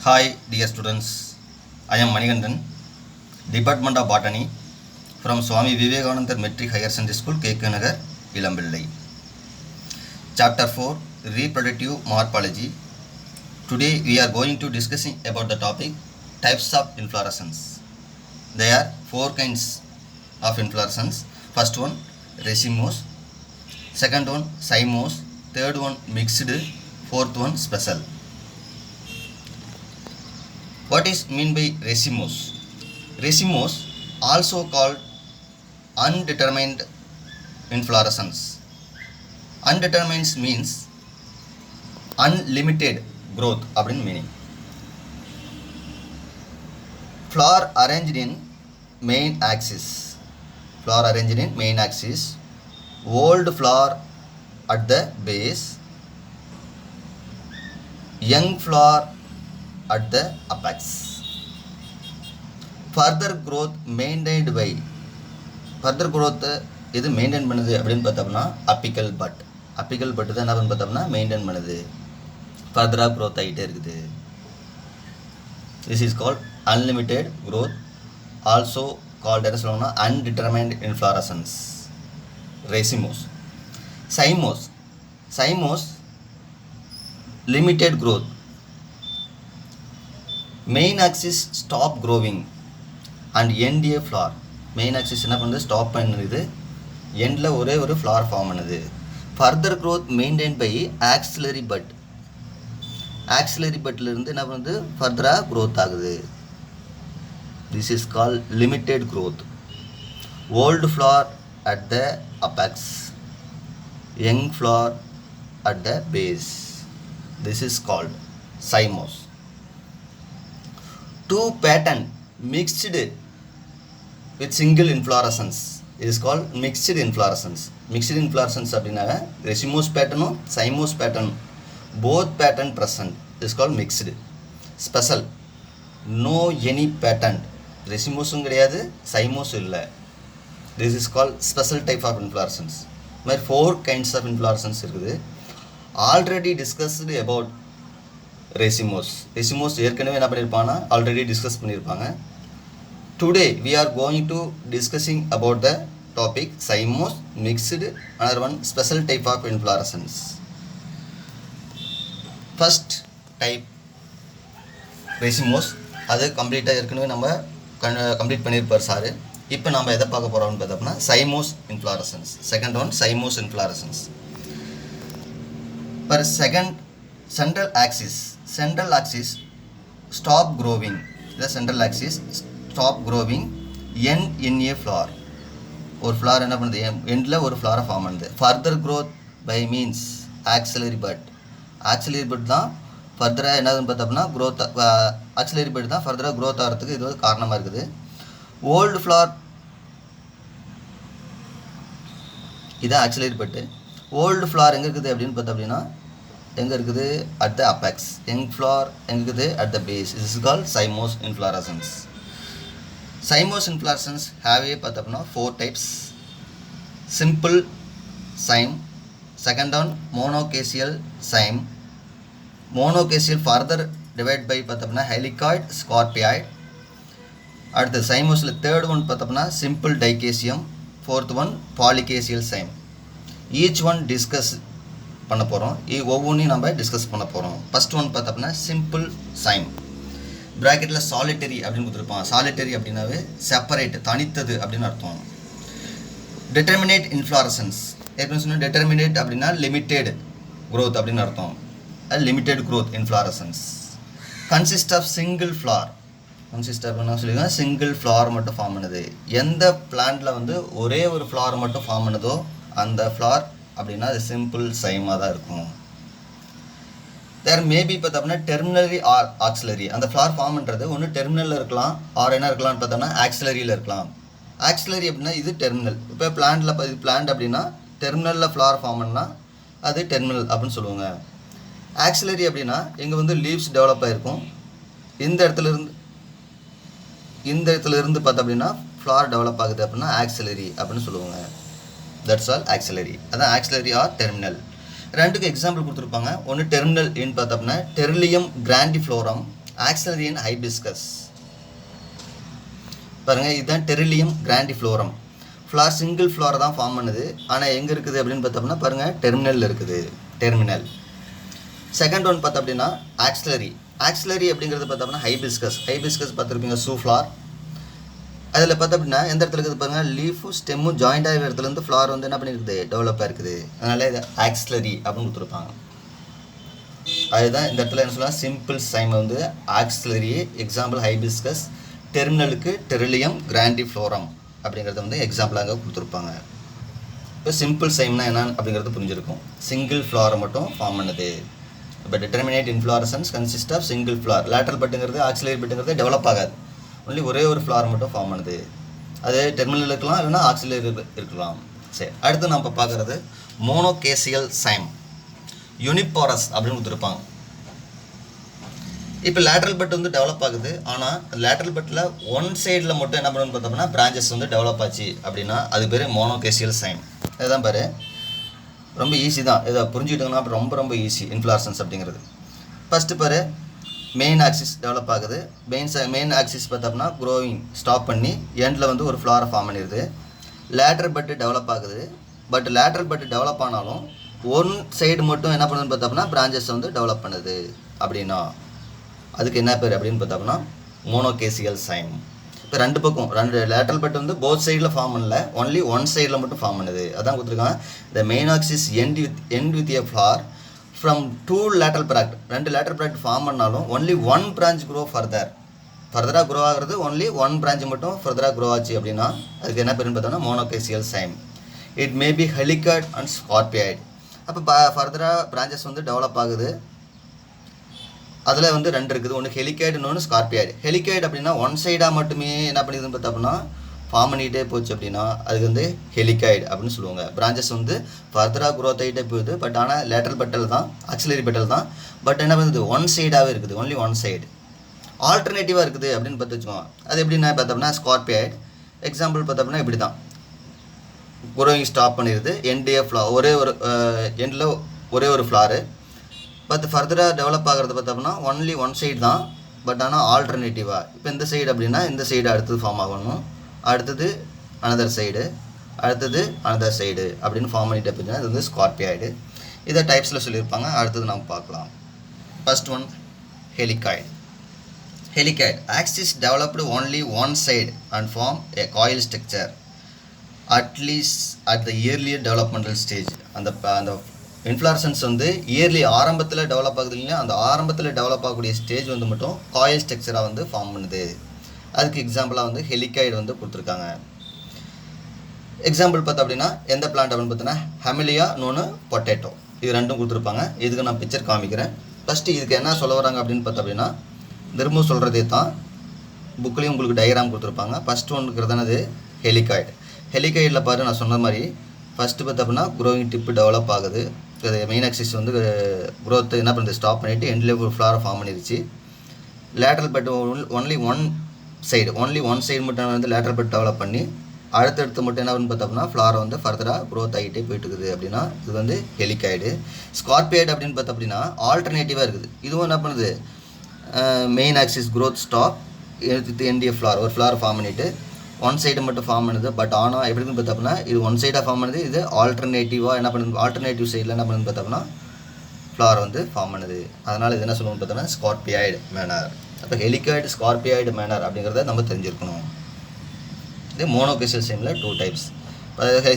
Hi, dear students. I am Manigandan, Department of Botany from Swami Vivekananda Metric Higher Secondary School, Kekanagar, Ilambillai. Chapter 4, Reproductive Morphology. Today we are going to discussing about the topic types of inflorescence. There are 4 kinds of inflorescence. First one, racemose. Second one, cymose. Third one, mixed. Fourth one, special. What is mean by racemose? Racemose, also called undetermined inflorescence. Undetermined means unlimited growth அப்படின் meaning. Flower arranged in main axis. Flower arranged in main axis. Old flower at the base. Young flower at the apex. Further growth maintained by further growth இது maintain பண்ணுது அப்படின்னு பார்த்தோம்னா apical but. Apical but தான் என்ன பண்ணு பார்த்தோம்னா maintain பண்ணுது, ஃபர்தராக க்ரோத் ஆகிட்டே இருக்குது. This is called unlimited growth, also called என்ன சொல்லுவாங்கன்னா indeterminate inflorescence. Racemose. Cymose. Cymose limited growth. Main axis stop growing and end a flower. Main axis என்ன பண்ணுது, ஸ்டாப் பண்ணுது, எண்டில் ஒரே ஒரு ஃப்ளார் ஃபார்ம் பண்ணுது. Further growth maintain by axillary bud. Axillary பட்லேருந்து என்ன பண்ணுது, ஃபர்தராக க்ரோத் ஆகுது. This is call limited growth. Old flower at the apex, young flower at the base. This is called cymose. Two pattern mixed with single inflorescence is called mixed inflorescence. Mixed inflorescence அப்படின்னா racemose பேட்டர்னும் cymose பேட்டர்னும் both pattern present is called mixed. Special, no any pattern. ரெசிமோஸும் கிடையாது, சைமோஸும் இல்லை. This is called special type of inflorescence. இந்த மாதிரி 4 kinds of inflorescence இருக்குது. Already discussed about racemose. Racemose ஏற்கனவே என்ன பண்ணியிருப்பாங்கன்னா ஆல்ரெடி டிஸ்கஸ் பண்ணியிருப்பாங்க. Today we are going to discussing about the topic cymose, mixed, another one special type of inflorescence. First type racemose, அது கம்ப்ளீட்டாக ஏற்கனவே நம்ம கம்ப்ளீட் பண்ணியிருப்பார் சார். இப்போ நம்ம எதை பார்க்க போகிறோம்னு பார்த்தோம்னா cymose inflorescence. Second one cymose inflorescence. Per second central axis stop growing. The central axis stop growing, end in a flower. ஒரு ஃப்ளார் என்ன பண்ணுது, எண்டில் ஒரு ஃப்ளாரை ஃபார்ம் பண்ணுது. Further growth by means axillary bud. Axillary bud தான் ஃபர்தராக என்னதுன்னு பார்த்தோம்னா க்ரோத். ஆக்சிலரி பட் தான் ஃபர்தராக க்ரோத் ஆகிறதுக்கு இது ஒரு காரணமாக இருக்குது. ஓல்டு ஃப்ளார் இதான் ஆக்சிலரி பட்டு. ஓல்டு ஃப்ளார் எங்கே இருக்குது அப்படின்னு பார்த்தோம் அப்படின்னா எங்கே இருக்குது, at the apex. Young flower எங்கே இருக்குது, at the base. Is called cymose inflorescence. Cymose inflorescence have பார்த்தோம்னா 4 types. Simple cyme. Second one monochasial cyme. Monochasial further divide by பார்த்தோம்னா ஹெலிகாய்ட், ஸ்கார்பியாய்ட். அடுத்து சைமோஸில் தேர்ட் ஒன் பார்த்தோம்னா simple dichasium. Fourth one polychasial cyme. Each one discuss பண்ண போகிறோம். ஒவ்வொன்றையும் நம்ம discuss பண்ண போகிறோம். ஃபஸ்ட் ஒன் பார்த்தோம்னா சிம்பிள் சைம். ப்ராக்கெட்டில் சாலிட்டரி அப்படின்னு கொடுத்துருப்பான். சாலிட்டரி அப்படின்னாவே செப்பரேட், தனித்தது அப்படின்னு அர்த்தம். Determinate inflorescence. ஏற்கனவே சொன்னால் டிட்டர்மினேட் அப்படின்னா லிமிட்டெட் க்ரோத் அப்படின்னு அர்த்தம். அது limited growth inflorescence. Consist of single flower. Consist of என்ன சொல்லியிருக்காங்க, சிங்கிள் ஃப்ளார் மட்டும் ஃபார்ம் பண்ணுது. எந்த பிளான்ட்டில் வந்து ஒரே ஒரு ஃப்ளார் மட்டும் ஃபார்ம் பண்ணுதோ அந்த ஃப்ளார் அப்படின்னா அது சிம்பிள் சைமாக தான் இருக்கும். தேர் மேபி பார்த்தோம்னா டெர்மினரி ஆர் ஆக்சிலரி. அந்த ஃப்ளார் ஃபார்ம் பண்ணுறது ஒன்று டெர்மினலில் இருக்கலாம், ஆர் என்ன இருக்கலாம்னு பார்த்தோம்னா ஆக்சிலரியில் இருக்கலாம். ஆக்சிலரி அப்படின்னா இது டெர்மினல். இப்போ பிளான்ட்டில் இது பிளான்ட் அப்படின்னா டெர்மினலில் ஃப்ளார் ஃபார்ம் பண்ணால் அது டெர்மினல் அப்படின்னு சொல்லுவாங்க. ஆக்சிலரி அப்படின்னா எங்கே வந்து லீவ்ஸ் டெவலப் ஆகிருக்கும், இந்த இடத்துல இருந்து பார்த்தோம் அப்படின்னா ஃப்ளார் டெவலப் ஆகுது அப்படின்னா ஆக்சிலரி அப்படின்னு சொல்லுவாங்க. That's all auxiliary. அதான் ஆக்சிலரி ஆர் டெர்மினல். ரெண்டுக்கு எக்ஸாம்பிள் கொடுத்துருப்பாங்க. ஒன்று டெர்மினல் இன் பார்த்தோம்னா டெர்லியம் கிராண்டிஃப்ளோரம் ஆக்சிலரி இன் ஹைபிஸ்கஸ். பாருங்கள், இதுதான் டெரிலியம் கிராண்டிஃப்ளோரம். ஃப்ளார் சிங்கிள் ஃப்ளார் தான் ஃபார்ம் பண்ணுது. ஆனால் எங்கே இருக்குது அப்படின்னு பார்த்தோம்னா பாருங்கள், டெர்மினலில் இருக்குது. டெர்மினல். செகண்ட் ஒன் பார்த்தோம் அப்படின்னா ஆக்சிலரி. ஆக்சிலரி அப்படிங்கிறது பார்த்தோம்னா ஹைபிஸ்கஸ். ஹைபிஸ்கஸ் பார்த்துருப்பீங்க, சூ ஃப்ளார். அதில் பார்த்தோம் அப்படின்னா எந்த இடத்துல இருக்குது பாருங்கள், லீஃபும் ஸ்டெம்மும் ஜாயிண்ட் ஆகிற இடத்துலேருந்து ஃப்ளார் வந்து என்ன பண்ணியிருக்குது, டெவலப்பாக இருக்குது. அதனால் இது ஆக்சிலரி அப்படின்னு கொடுத்துருப்பாங்க. அதுதான் இந்த இடத்துல என்ன சொல்லலாம், சிம்பிள் சைம் வந்து ஆக்சிலரி. Example hibiscus. டெர்மினலுக்கு டெரிலியம் கிராண்டிஃப்ளோரம் அப்படிங்கிறத வந்து எக்ஸாம்பிள் அங்கே கொடுத்துருப்பாங்க. இப்போ சிம்பிள் சைம்னா என்னன்னு அப்படிங்கிறது புரிஞ்சிருக்கும். சிங்கிள் ஃப்ளாரை மட்டும் ஃபார்ம் பண்ணுது. இப்போ determinate inflorescence consist of single flower. Lateral பட்டுங்கிறது ஆக்சிலரி பட்டுங்கிறது டெவலப் ஆகாது. ஒன்லி ஒரே ஒரு ஃப்ளார் மட்டும் ஃபார்ம் பண்ணுது. அது டெர்மினல் இருக்கலாம், இல்லைன்னா ஆக்சிலரி இருக்கலாம். சரி, அடுத்து நம்ம பார்க்குறது மோனோகேசியல் சைம். யூனிபாரஸ் அப்படின்னு கொடுத்துருப்பாங்க. இப்போ லேட்ரல் பட் வந்து டெவலப் ஆகுது. ஆனால் லேட்ரல் பட்டில் ஒன் சைடில் மட்டும் என்ன பண்ணணும்னு பார்த்தோம்னா பிரான்ச்சஸ் வந்து டெவலப் ஆச்சு அப்படின்னா அது பேர் மோனோகேசியல் சைம். இதுதான் பாரு, ரொம்ப ஈஸி தான். இதை புரிஞ்சுக்கிட்டோங்கன்னா ரொம்ப ரொம்ப ஈஸி இன்ஃப்ளாரசன்ஸ் அப்படிங்கிறது. ஃபஸ்ட்டு பாரு, மெயின் ஆக்சிஸ் டெவலப் ஆகுது. மெயின் ஆக்சிஸ் பார்த்தோம்னா க்ரோவிங் ஸ்டாப் பண்ணி எண்டில் வந்து ஒரு ஃப்ளாரை ஃபார்ம் பண்ணிடுது. லேட்ரல் பட்டு டெவலப் ஆகுது. பட் லேட்ரல் பட்டு டெவலப் ஆனாலும் ஒன் சைடு மட்டும் என்ன பண்ணுதுன்னு பார்த்தோம்னா பிரான்ச்சஸ் வந்து டெவலப் பண்ணுது. அப்படின்னா அதுக்கு என்ன பேர் அப்படின்னு பார்த்தோம்னா மோனோகேசியல் சைம். இப்போ ரெண்டு பக்கம் ரெண்டு லேட்ரல் பட் வந்து போத் சைடில் ஃபார்ம் பண்ணல, ஒன்லி ஒன் சைடில் மட்டும் ஃபார்ம் பண்ணுது. அதான் கொடுத்துருக்காங்க. The main axis end with a flower from two lateral bract. ரெண்டு லேட்ரல் ப்ராக்ட் ஃபார்ம் பண்ணாலும் ஒன்லி ஒன் பிரான்ச் க்ரோ ஃபர்தராக க்ரோ ஆகிறது. ஒன்லி ஒன் பிரான்ச் மட்டும் ஃபர்தராக க்ரோ ஆச்சு அப்படின்னா அதுக்கு என்ன பேருன்னு பார்த்தோம்னா monochasial cyme. It may be helicoid and scorpioid. அப்போ ஃபர்தராக பிரான்ச்சஸ் வந்து டெவலப் ஆகுது. அதில் வந்து ரெண்டு இருக்குது, ஒன்று ஹெலிகாய்டு, இன்னொன்று ஸ்கார்பியாய்டு. ஹெலிகாய்டு அப்படின்னா ஒன் சைடாக மட்டுமே என்ன பண்ணிதுன்னு பார்த்தோம்னா ஃபார்ம் பண்ணிகிட்டே போச்சு அப்படின்னா அதுக்கு வந்து ஹெலிகாய்டு அப்படின்னு சொல்லுவாங்க. பிரான்ச்சஸ் வந்து ஃபர்தராக க்ரோத் ஆகிட்டே போகுது. பட் ஆனால் லேட்ரல் பெட்டல் தான், ஆக்சிலரி பெட்டல் தான். பட் என்ன பண்ணுது, ஒன் சைடாகவே இருக்குது, ஒன்லி ஒன் சைடு. ஆல்டர்னேட்டிவாக இருக்குது அப்படின்னு பார்த்து வச்சுக்கோங்க. அது எப்படின்னா பார்த்தோம்னா ஸ்கார்பியாய்டு. எக்ஸாம்பிள் பார்த்தோம்னா இப்படி தான், க்ரோயிங் ஸ்டாப் பண்ணிடுது. என்டிஏ ஃப்ளார், ஒரே ஒரு எண்டில் ஒரே ஒரு ஃப்ளாரு. பட் ஃபர்தராக டெவலப் ஆகிறது பார்த்தோம்னா ஒன்லி ஒன் சைடு தான். பட் ஆனால் ஆல்டர்னேட்டிவாக இப்போ இந்த சைடு அப்படின்னா இந்த சைடு அடுத்தது ஃபார்ம் ஆகணும், அடுத்தது அனதர் சைடு, அடுத்தது அனதர் சைடு அப்படின்னு ஃபார்ம் பண்ணிட்டு போச்சுன்னா இது வந்து ஸ்கார்பியாய்டு. இதை டைப்ஸில் சொல்லியிருப்பாங்க. அடுத்தது நம்ம பார்க்கலாம். First one helicoid. Helicoid axis developed only one side and form a coil structure at least at the earlier developmental stage. அந்த இன்ஃப்ளாரசன்ஸ் வந்து இயர்லி ஆரம்பத்தில் டெவலப் ஆகுது இல்லையா, அந்த ஆரம்பத்தில் டெவலப் ஆகக்கூடிய ஸ்டேஜ் வந்து மட்டும் காயில் ஸ்ட்ரக்சராக வந்து ஃபார்ம் பண்ணுது. அதுக்கு எக்ஸாம்பிளாக வந்து ஹெலிகாய்டு வந்து கொடுத்துருக்காங்க. எக்ஸாம்பிள் பார்த்தோம் அப்படின்னா எந்த பிளான்ட் அப்படின்னு பார்த்தோன்னா ஹெமிலியா, இன்னொன்று பொட்டேட்டோ. இது ரெண்டும் கொடுத்துருப்பாங்க. இதுக்கு நான் பிக்சர் காமிக்கிறேன். ஃபஸ்ட்டு இதுக்கு என்ன சொல்ல வராங்க அப்படின்னு பார்த்தோம் அப்படின்னா திரும்ப சொல்கிறதே தான், புக்லேயும் உங்களுக்கு டயக்ராம் கொடுத்துருப்பாங்க. ஃபஸ்ட்டு ஒன்றுக்கிறதானது ஹெலிகாய்டு. ஹெலிகாய்டில் பாரு, நான் சொன்ன மாதிரி ஃபஸ்ட்டு பார்த்தோம் அப்படின்னா க்ரோவிங் டிப்பு டெவலப் ஆகுது. இது மெயின் ஆக்சிஸ் வந்து க்ரோத்தை என்ன பண்ணுறது, ஸ்டாப் பண்ணிவிட்டு எண்டில் ஒரு ஃப்ளாரை ஃபார்ம் பண்ணிடுச்சு. Lateral but only one side மட்டும் வந்து லேட்ரல் பட் டெவலப் பண்ணி அடுத்தடுத்து மட்டும் என்ன பண்ணு பார்த்தோம்னா ஃப்ளாரை வந்து ஃபர்தராக க்ரோத் ஆகிட்டே போயிட்டு இருக்குது அப்படின்னா இது வந்து ஹெலிகாய்டு. ஸ்கார்பியாய்டு அப்படின்னு பார்த்தோம் அப்படின்னா ஆல்டர்னேட்டிவாக இருக்குது. இதுவும் என்ன பண்ணுது, main axis growth stop and if flower, ஒரு ஃப்ளார் ஃபார்ம் பண்ணிவிட்டு ஒன் சைடு மட்டும் ஃபார்ம் பண்ணுது. பட் ஆனால் எப்படின்னு பார்த்தோம்னா இது ஒன் சைடாக ஃபார்ம் பண்ணுது, இது ஆல்டர்னேட்டிவாக என்ன பண்ணுது, ஆல்டர்னேட்டிவ் சைடில் என்ன பண்ணுது பார்த்தோம்னா ஃப்ளார் வந்து ஃபார்ம் பண்ணுது. அதனால் இது என்ன சொல்லுவோம்னு பார்த்தோம்னா ஸ்கார்பியாய்டு மேனர். அப்போ ஹெலிகாய்டு ஸ்கார்பியாய்டு மேனர் அப்படிங்கிறத நம்ம தெரிஞ்சிருக்கணும். இது மோனோகேசியல் சைமில் டூ டைப்ஸ்.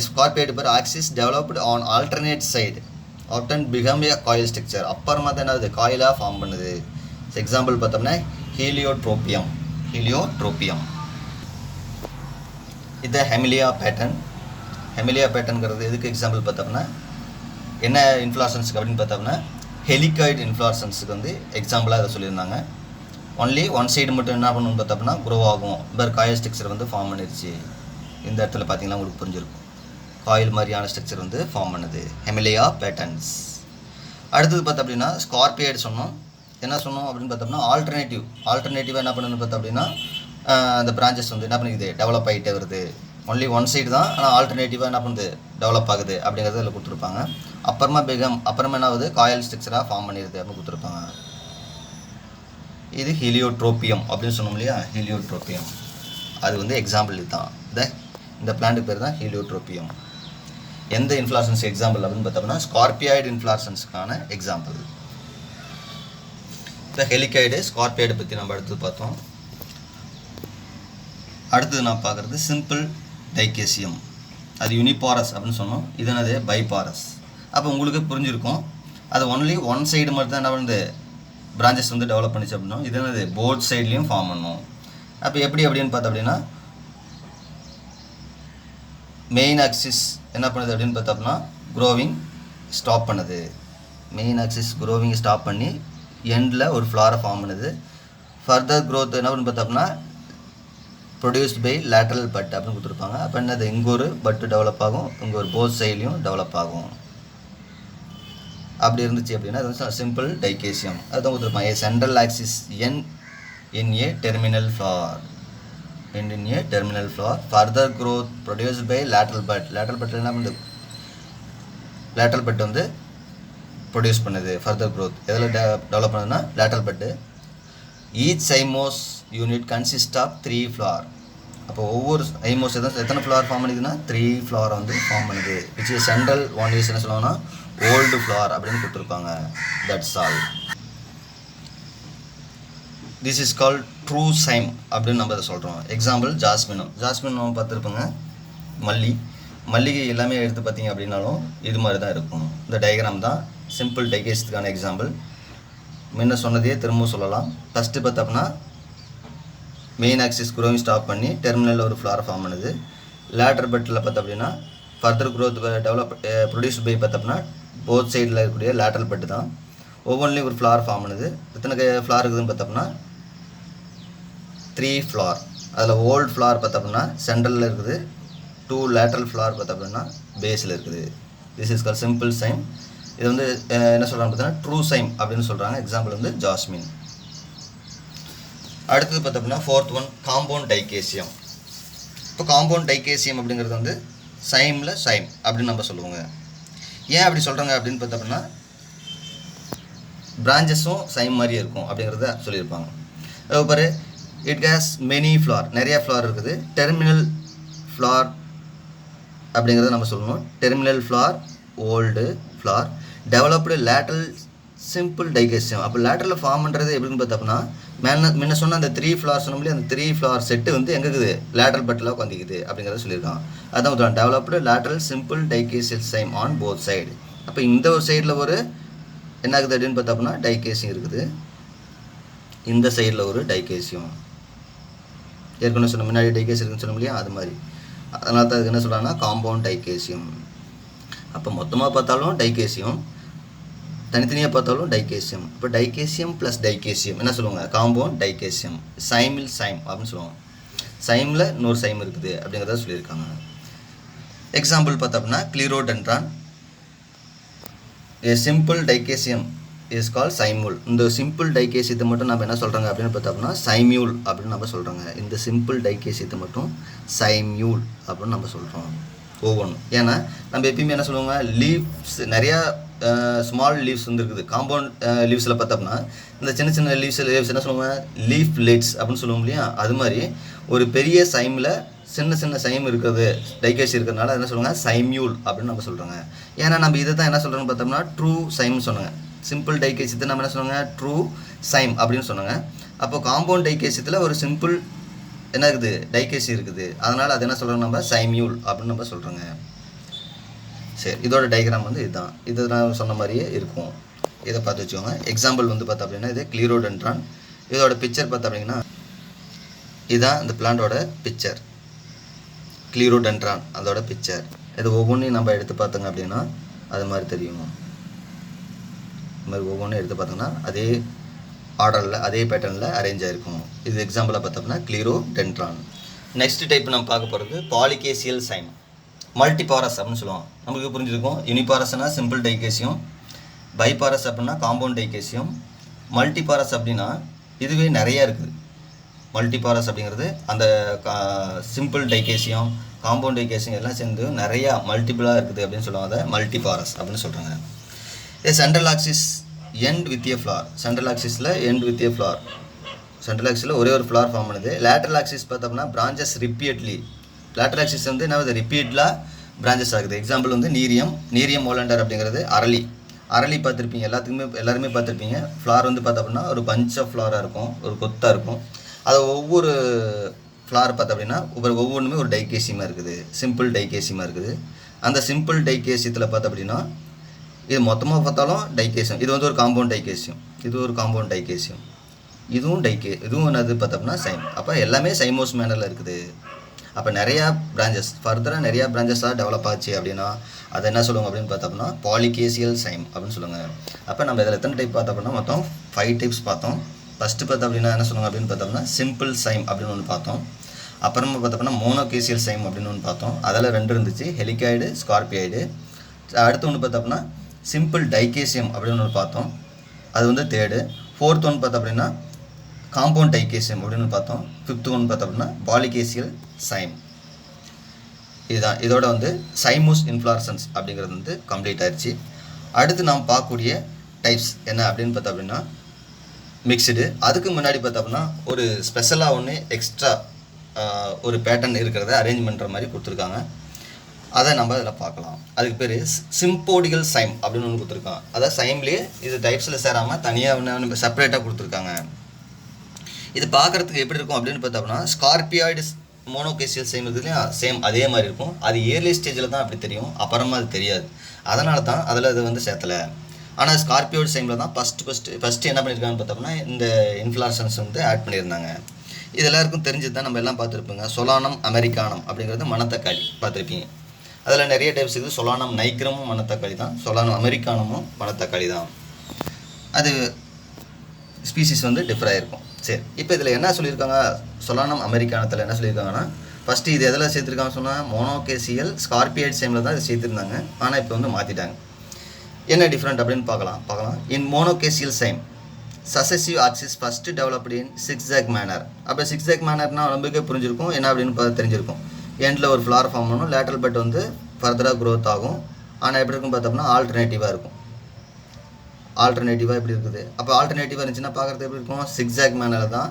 ஸ்கார்பியாய்டு பேர் axis developed on alternate side often become a coil structure. அப்புறமா தான் என்னது காயிலாக ஃபார்ம் பண்ணுது. எக்ஸாம்பிள் பார்த்தோம்னா ஹீலியோட்ரோபியம். இது ஹெமிலியா பேட்டர்ன். ஹெமிலியா பேட்டர்னுங்கிறது எதுக்கு எக்ஸாம்பிள் பார்த்தோம்னா என்ன இன்ஃப்ளாரசன்ஸுக்கு அப்படின்னு பார்த்தோம்னா ஹெலிகாய்டு இன்ஃப்ளாரசன்ஸுக்கு வந்து எக்ஸாம்பிளாக அதை சொல்லியிருந்தாங்க. ஒன்லி ஒன் சைடு மட்டும் என்ன பண்ணணும்னு பார்த்தோம்னா க்ரோ ஆகும். வேறு காயில் ஸ்ட்ரக்சர் வந்து ஃபார்ம் பண்ணிடுச்சு. இந்த இடத்துல பார்த்தீங்கன்னா உங்களுக்கு புரிஞ்சிருக்கும், காயில் மாதிரியான ஸ்ட்ரக்சர் வந்து ஃபார்ம் பண்ணுது. ஹெமிலியா பேட்டர்ன்ஸ். அடுத்தது பார்த்தோம் அப்படின்னா ஸ்கார்பியாய்டு சொன்னோம். என்ன சொன்னோம் அப்படின்னு பார்த்தோம்னா ஆல்டர்னேட்டிவாக என்ன பண்ணணும்னு பார்த்தோம் அப்படின்னா அந்த பிரான்ச்சஸ் வந்து என்ன பண்ணிக்குது, டெவலப் ஆகிட்டே வருது. ஒன்லி ஒன் சைடு தான், ஆனால் ஆல்டர்னேட்டிவாக என்ன பண்ணுது, டெவலப் ஆகுது அப்படிங்கிறது அதில் கொடுத்துருப்பாங்க. அப்புறமா என்ன ஆகுது, காயில் ஸ்ட்ரக்சராக ஃபார்ம் பண்ணிடுது அப்படின்னு கொடுத்துருப்பாங்க. இது ஹீலியோட்ரோபியம் அப்படின்னு சொன்னோம் இல்லையா, ஹீலியோட்ரோபியம் அது வந்து எக்ஸாம்பிள் இதுதான். இந்த பிளான்ட் பேர் தான் ஹீலியோட்ரோபியம். எந்த இன்ஃப்ளாரசன்ஸ் எக்ஸாம்பிள் அப்படின்னு பார்த்தோம்னா ஸ்கார்பியாய்டு இன்ஃப்ளாரசன்ஸுக்கான எக்ஸாம்பிள். இப்போ ஹெலிகாய்டு ஸ்கார்பியாய்டு பற்றி நம்ம அடுத்தது பார்த்தோம். அடுத்தது நான் பார்க்குறது சிம்பிள் டைகேசியம். அது யூனிபாரஸ் அப்படின்னு சொன்னோம். இது என்னது பைபாரஸ். அப்போ உங்களுக்கு புரிஞ்சிருக்கும் அது ஒன்லி ஒன் சைடு மட்டும் தான் என்ன பண்ணுது பிரான்ச்சஸ் வந்து டெவலப் பண்ணிச்சு அப்படின்னா இது என்னது போத் சைட்லேயும் ஃபார்ம் பண்ணும். அப்போ எப்படி அப்படின்னு பார்த்தோம் அப்படின்னா மெயின் ஆக்சிஸ் என்ன பண்ணுது அப்படின்னு பார்த்தோம்னா க்ரோவிங் ஸ்டாப் பண்ணுது. மெயின் ஆக்சிஸ் க்ரோவிங் ஸ்டாப் பண்ணி எண்டில் ஒரு ஃப்ளாரை ஃபார்ம் பண்ணுது. ஃபர்தர் க்ரோத் என்ன பண்ணு பார்த்தோம்னா ப்ரொடியூஸ்ட் பை லேட்ரல் பட் அப்படின்னு கொடுத்துருப்பாங்க. அப்போ என்னது இங்கே ஒரு பட்டு டெவலப் ஆகும், இங்கே ஒரு போத் சைட்லையும் டெவலப் ஆகும். அப்படி இருந்துச்சு அப்படின்னா அது வந்து சிம்பிள் டைகேசியம். அதுதான் கொடுத்துருப்பாங்க a central axis end in a terminal flower. in a terminal flower, further growth produced by lateral bud. lateral bud என்ன பண்ணுது lateral bud வந்து ப்ரொடியூஸ் பண்ணுது further growth. எதில் டெவலப் பண்ணுதுன்னா lateral bud. each zymose unit consists of 3 flower. அப்போ ஒவ்வொரு ஐமோஸ் எத்தனை flower form பண்ணிதுன்னா 3 flower வந்து ஃபார்ம் பண்ணுது. which is central one is என்ன சொல்லுவாங்கன்னா ஓல்டு ஃப்ளவர் அப்படின்னு கொடுத்துருப்பாங்க. That's all. This is called true cyme அப்படின்னு நம்ம அதை சொல்கிறோம். எக்ஸாம்பிள் ஜாஸ்மினும். ஜாஸ்மின் நம்ம பார்த்துருப்போங்க. மல்லிகை எல்லாமே எடுத்து பார்த்தீங்க அப்படின்னாலும் இது மாதிரி தான் இருக்கும். இந்த டயக்ராம் தான் சிம்பிள் டைகேசியத்துக்கான எக்ஸாம்பிள். முன்ன சொன்னதையே திரும்பவும் சொல்லலாம். ஃபஸ்ட்டு பார்த்தோம்னா மெயின் ஆக்சிஸ் க்ரோவிங் ஸ்டாப் பண்ணி டெர்மினலில் ஒரு ஃப்ளார் ஃபார்ம் பண்ணுது. லேட்டர் பட்டில் பார்த்தோம் அப்படின்னா further growth develop produced by பார்த்தோம்னா போத் சைடில் இருக்கக்கூடிய லேட்டரல் பட்டு தான். ஒவ்வொன்றிலையும் ஒரு ஃப்ளார் ஃபார்ம் பண்ணுது. எத்தனை ஃப்ளார் இருக்குதுன்னு பார்த்தோம்னா 3 ஃப்ளார். அதில் ஓல்டு ஃப்ளார் பார்த்தோம்னா சென்ட்ரலில் இருக்குது, 2 லேட்ரல் ஃப்ளார் பார்த்தோம்னா பேஸில் இருக்குது. This is call simple cyme. இது வந்து என்ன சொல்கிறாங்க பார்த்தோம்னா ட்ரூ சைம் அப்படின்னு சொல்கிறாங்க. எக்ஸாம்பிள் வந்து ஜாஸ்மின். அடுத்தது பார்த்தோம்னா 4th ஒன் காம்பவுண்ட் டைகேசியம். இப்போ காம்பவுண்ட் டைகேசியம் அப்படிங்கிறது வந்து சைமில் சைம் அப்படின்னு நம்ம சொல்லுவோங்க. ஏன் அப்படி சொல்கிறாங்க அப்படின்னு பார்த்தோம்னா பிரான்ச்சஸும் சைம் மாதிரியே இருக்கும் அப்படிங்கிறத சொல்லியிருப்பாங்க. அதுக்கப்புறம் இட் ஹேஸ் மெனி ஃப்ளார், நிறையா ஃப்ளார் இருக்குது. டெர்மினல் ஃப்ளார் அப்படிங்கிறத நம்ம சொல்லணும். Terminal flower, old flower, developed lateral simple dichasium. அப்போ லேட்டரில் ஃபார்ம் பண்ணுறது எப்படின்னு பார்த்தோம்னா முன்ன சொன்ன அந்த 3 ஃப்ளார் சொன்னோம்லையே அந்த 3 ஃப்ளார் செட்டு வந்து எங்கே இருக்குது லேட்ரல் பட்டில் உட்காந்துக்குது அப்படிங்கிறத சொல்லியிருக்காங்க. அதான் developed lateral simple dichasial cyme on both side. அப்போ இந்த ஒரு சைடில் ஒரு என்ன ஆகுது அப்படின்னு பார்த்தோம்னா டைகேசியம் இருக்குது, இந்த சைடில் ஒரு டைகேசியம். ஏற்கனவே சொன்ன முன்னாடி டைகேசியம் இருக்குன்னு சொன்னோம் இல்லையா, அது மாதிரி. அதனால தான் அதுக்கு என்ன சொல்கிறாங்கன்னா காம்பவுண்ட் டைகேசியம். அப்போ மொத்தமாக பார்த்தாலும் டைகேசியம், தனித்தனியாக பார்த்தாலும் டைகேசியம். இப்போ டைகேசியம் ப்ளஸ் டைகேசியம் என்ன சொல்லுவாங்க காம்பவுண்ட் டைகேசியம். சைமில் சைம் அப்படின்னு சொல்லுவாங்க. சைமில் இன்னொரு சைம் இருக்குது அப்படிங்கிறத சொல்லியிருக்காங்க. எக்ஸாம்பிள் பார்த்தோம்னா Clerodendron. A simple dichasium is call cymule. இந்த சிம்பிள் டைகேசியத்தை மட்டும் நம்ம என்ன சொல்கிறாங்க அப்படின்னு பார்த்தோம்னா சைமியூல் அப்படின்னு நம்ம சொல்கிறாங்க. இந்த சிம்பிள் டைகேசியத்தை மட்டும் சைமியூல் அப்படின்னு நம்ம சொல்கிறோம் ஒவ்வொன்றும். ஏன்னா நம்ம எப்பயுமே என்ன சொல்லுவாங்க லீவ்ஸ் நிறையா ஸ்மால் லீவ்ஸ் வந்து இருக்குது. காம்பவுண்ட் லீவ்ஸில் பார்த்தோம்னா இந்த சின்ன சின்ன லீவ்ஸ் என்ன சொல்லுவாங்க லீஃப் லேட்ஸ் அப்படின்னு சொல்லுவோம் இல்லையா, அது மாதிரி ஒரு பெரிய சைமில் சின்ன சின்ன சைம் இருக்கிறது டைகேசி இருக்கிறதுனால என்ன சொல்லுவாங்க சைமியூல் அப்படின்னு நம்ம சொல்கிறாங்க. ஏன்னா நம்ம இதை தான் என்ன சொல்கிறோன்னு பார்த்தோம்னா ட்ரூ சைம்னு சொன்னாங்க. சிம்பிள் டைகேசியத்தை நம்ம என்ன சொல்லுவாங்க ட்ரூ சைம் அப்படின்னு சொன்னாங்க. அப்போ காம்பவுண்ட் டைகேசியத்தில் ஒரு சிம்பிள் என்ன இருக்குது டைகேசி இருக்குது, அதனால் அது என்ன சொல்கிறோம் நம்ம சைமியூல் அப்படின்னு நம்ம சொல்கிறோங்க. சரி, இதோட டயக்ராம் வந்து இதுதான். இது நான் சொன்ன மாதிரியே இருக்கும், இதை பார்த்து வச்சுக்கோங்க. எக்ஸாம்பிள் வந்து பார்த்தோம் அப்படின்னா இது கிளிரோடென்ட்ரான். இதோட பிக்சர் பார்த்தோம் அப்படின்னா இதுதான் இந்த பிளான்ட்டோட பிக்சர். கிளிரோடென்ட்ரான் அதோட பிக்சர். இது ஒவ்வொன்றையும் நம்ம எடுத்து பார்த்தோங்க அப்படின்னா அது மாதிரி தெரியும். இது மாதிரி ஒவ்வொன்றும் எடுத்து பார்த்தோம்னா அதே ஆர்டரில் அதே பேட்டர்னில் அரேஞ்ச் ஆகிருக்கும். இது எக்ஸாம்பிளாக பார்த்தோம்னா கிளிரோடென்ட்ரான். நெக்ஸ்ட் டைப் நம்ம பார்க்க போகிறது பாலிகேசியல் சைம். மல்டிபாரஸ் அப்படின்னு சொல்லுவோம். நமக்கு புரிஞ்சிருக்கும் யூனிபாரஸ்னா சிம்பிள் டைகேசியம், பைபாரஸ் அப்படின்னா காம்பவுண்ட் டைகேசியம், மல்டிபாரஸ் அப்படின்னா இதுவே நிறையா இருக்குது. மல்டிபாரஸ் அப்படிங்கிறது அந்த சிம்பிள் டைகேசியம் காம்பவுண்ட் டைகேசியம் எல்லாம் சேர்ந்து நிறையா மல்டிபிளாக இருக்குது அப்படின்னு சொல்லுவாங்க. அதை மல்டிபாரஸ் அப்படின்னு சொல்கிறாங்க. Central axis end with a flower. Central ஆக்சிஸில் end with a flower central ஆக்சிஸில் ஒரே ஒரு ஃப்ளார் ஃபார்ம் பண்ணுது. லேட்ரல் ஆக்சிஸ் பார்த்தோம்னா பிரான்ச்சஸ் ரிப்பீட்லி. லேட்ரல் ஆக்சிஸ் வந்து என்ன ஆகுது, ரிப்பீட்லாக பிரான்ச்சஸ் ஆகுது. எக்ஸாம்பிள் வந்து நீரியம் ஓலண்டர் அப்படிங்கிறது அரளி பார்த்துருப்பீங்க, எல்லாருமே பார்த்துருப்பீங்க. ஃப்ளார் வந்து பார்த்தோம் அப்படின்னா ஒரு பஞ்ச் ஆஃப் ஃப்ளாராக இருக்கும், ஒரு கொத்தாக இருக்கும். அதை ஒவ்வொரு ஃப்ளார் பார்த்தோம் அப்படின்னா ஒவ்வொன்றுமே ஒரு டைகேசியமாக இருக்குது, சிம்பிள் டைகேசியமாக இருக்குது. அந்த சிம்பிள் டைகேசியத்தில் பார்த்தோம் அப்படின்னா இது மொத்தமாக பார்த்தாலும் டைகேசியம். இது வந்து ஒரு காம்பவுண்ட் டைகேசியம், இதுவும் என்னது பார்த்தோம்னா சைம். அப்போ எல்லாமே சைமோஸ் மேனரில் இருக்குது. அப்போ நிறையா பிரான்ச்சஸ் ஃபர்தராக நிறையா பிரான்ச்சஸாக டெவலப் ஆச்சு அப்படின்னா அதை என்ன சொல்லுவாங்க அப்படின்னு பார்த்தோம்னா பாலிகேசியல் சைம் அப்படின்னு சொல்லுவாங்க. அப்போ நம்ம இதில் எத்தனை டைப் பார்த்தோம் அப்படின்னா மொத்தம் 5 டைப்ஸ் பார்த்தோம். ஃபஸ்ட்டு பார்த்தோம் அப்படின்னா என்ன சொல்லுவாங்க அப்படின்னு பார்த்தோம்னா சிம்பிள் சைம் அப்படின்னு ஒன்று பார்த்தோம். அப்புறமா பார்த்தோம்னா மோனோகேசியல் சைம் அப்படின்னு ஒன்று பார்த்தோம். அதில் 2 இருந்துச்சு, ஹெலிகாய்டு, ஸ்கார்பியாய்டு. அடுத்து ஒன்று பார்த்தோம்னா சிம்பிள் டைகேசியம் அப்படின்னு ஒன்று பார்த்தோம், அது வந்து 3rd. 4th ஒன்று பார்த்தோம் அப்படின்னா காம்பவுண்ட் டைகேசியம் அப்படின்னு பார்த்தோம். 5th ஒன்று பார்த்தோம் அப்படின்னா பாலிகேசியல் சைம். இதுதான் இதோட வந்து சைமோஸ் இன்ஃப்ளாரசன்ஸ் அப்படிங்கிறது வந்து கம்ப்ளீட் ஆயிடுச்சு. அடுத்து நாம் பார்க்கக்கூடிய டைப்ஸ் என்ன அப்படின்னு பார்த்தோம் அப்படின்னா மிக்ஸ்டு. அதுக்கு முன்னாடி பார்த்தோம் அப்படின்னா ஒரு ஸ்பெஷலாக ஒன்று எக்ஸ்ட்ரா ஒரு பேட்டர்ன் இருக்கிறத அரேஞ்ச் பண்ணுற மாதிரி கொடுத்துருக்காங்க. அதை நம்ம இதில் பார்க்கலாம். அதுக்கு பேர் சிம்போடிகல் சைம் அப்படின்னு ஒன்று கொடுத்துருக்காங்க. அதாவது சைம்லேயே இது டைப்ஸில் சேராமல் தனியாக ஒன்று செப்பரேட்டாக கொடுத்துருக்காங்க. இது பார்க்குறதுக்கு எப்படி இருக்கும் அப்படின்னு பார்த்தோம்னா ஸ்கார்பியாய்டு மோனோகேசியல் சைம் இருக்குது இல்லையா, சேம் அதே மாதிரி இருக்கும். அது ஏர்லி ஸ்டேஜில் தான் அப்படி தெரியும், அப்புறமா அது தெரியாது. அதனால தான் அதில் அது வந்து சேர்த்தலை. ஆனால் ஸ்கார்பியோட சைமில் தான் ஃபஸ்ட்டு என்ன பண்ணியிருக்காங்கன்னு பார்த்தோம்னா இந்த இன்ஃப்ளாரசன்ஸ் வந்து ஆட் பண்ணியிருந்தாங்க. இது எல்லாருக்கும் தெரிஞ்சது தான், நம்ம எல்லாம் பார்த்துருப்போங்க. சொலானம் அமெரிக்கானம் அப்படிங்கிறது மணத்தக்காளி பார்த்துருப்பீங்க. அதில் நிறைய டைப்ஸ் இருக்குது. சொலானம் நைக்ரமும் மணத்தக்காளி தான், சொலானம் அமெரிக்கானமும் மணத்தக்காளி தான். அது ஸ்பீசிஸ் வந்து டிஃபர் ஆகிருக்கும். சரி, இப்போ இதில் என்ன சொல்லியிருக்காங்க, சொலானம் அமெரிக்கானத்தில் என்ன சொல்லியிருக்காங்கன்னா ஃபஸ்ட்டு இது எதில் சேர்த்துருக்காங்கன்னு சொன்னால் மோனோகேசியல் ஸ்கார்பியாய்டு சைமில் தான் இது சேர்த்துருந்தாங்க. ஆனால் இப்போ வந்து மாற்றிட்டாங்க. என்ன டிஃப்ரெண்ட் அப்படின்னு பார்க்கலாம். இன் மோனோகேசியல் சைம் சசசிவ் axis first developed in zigzag manner. அப்போ சிக்ஸாக் மேனர்னால் நம்மளுக்கே புரிஞ்சிருக்கும் என்ன அப்படின்னு தெரிஞ்சிருக்கும். எண்டில் ஒரு ஃப்ளார் ஃபார்ம் பண்ணணும், லேட்டரல் பட் வந்து ஃபர்தராக க்ரோத் ஆகும். ஆனால் எப்படி இருக்குன்னு பார்த்தோம்னா ஆல்டர்னேட்டிவாக இருக்கும். ஆல்டர்னேட்டிவாக எப்படி இருக்குது, அப்போ ஆல்டர்னேட்டிவாக இருந்துச்சுன்னா பார்க்குறது எப்படி இருக்கும், சிக்ஸாக் மேனரில் தான்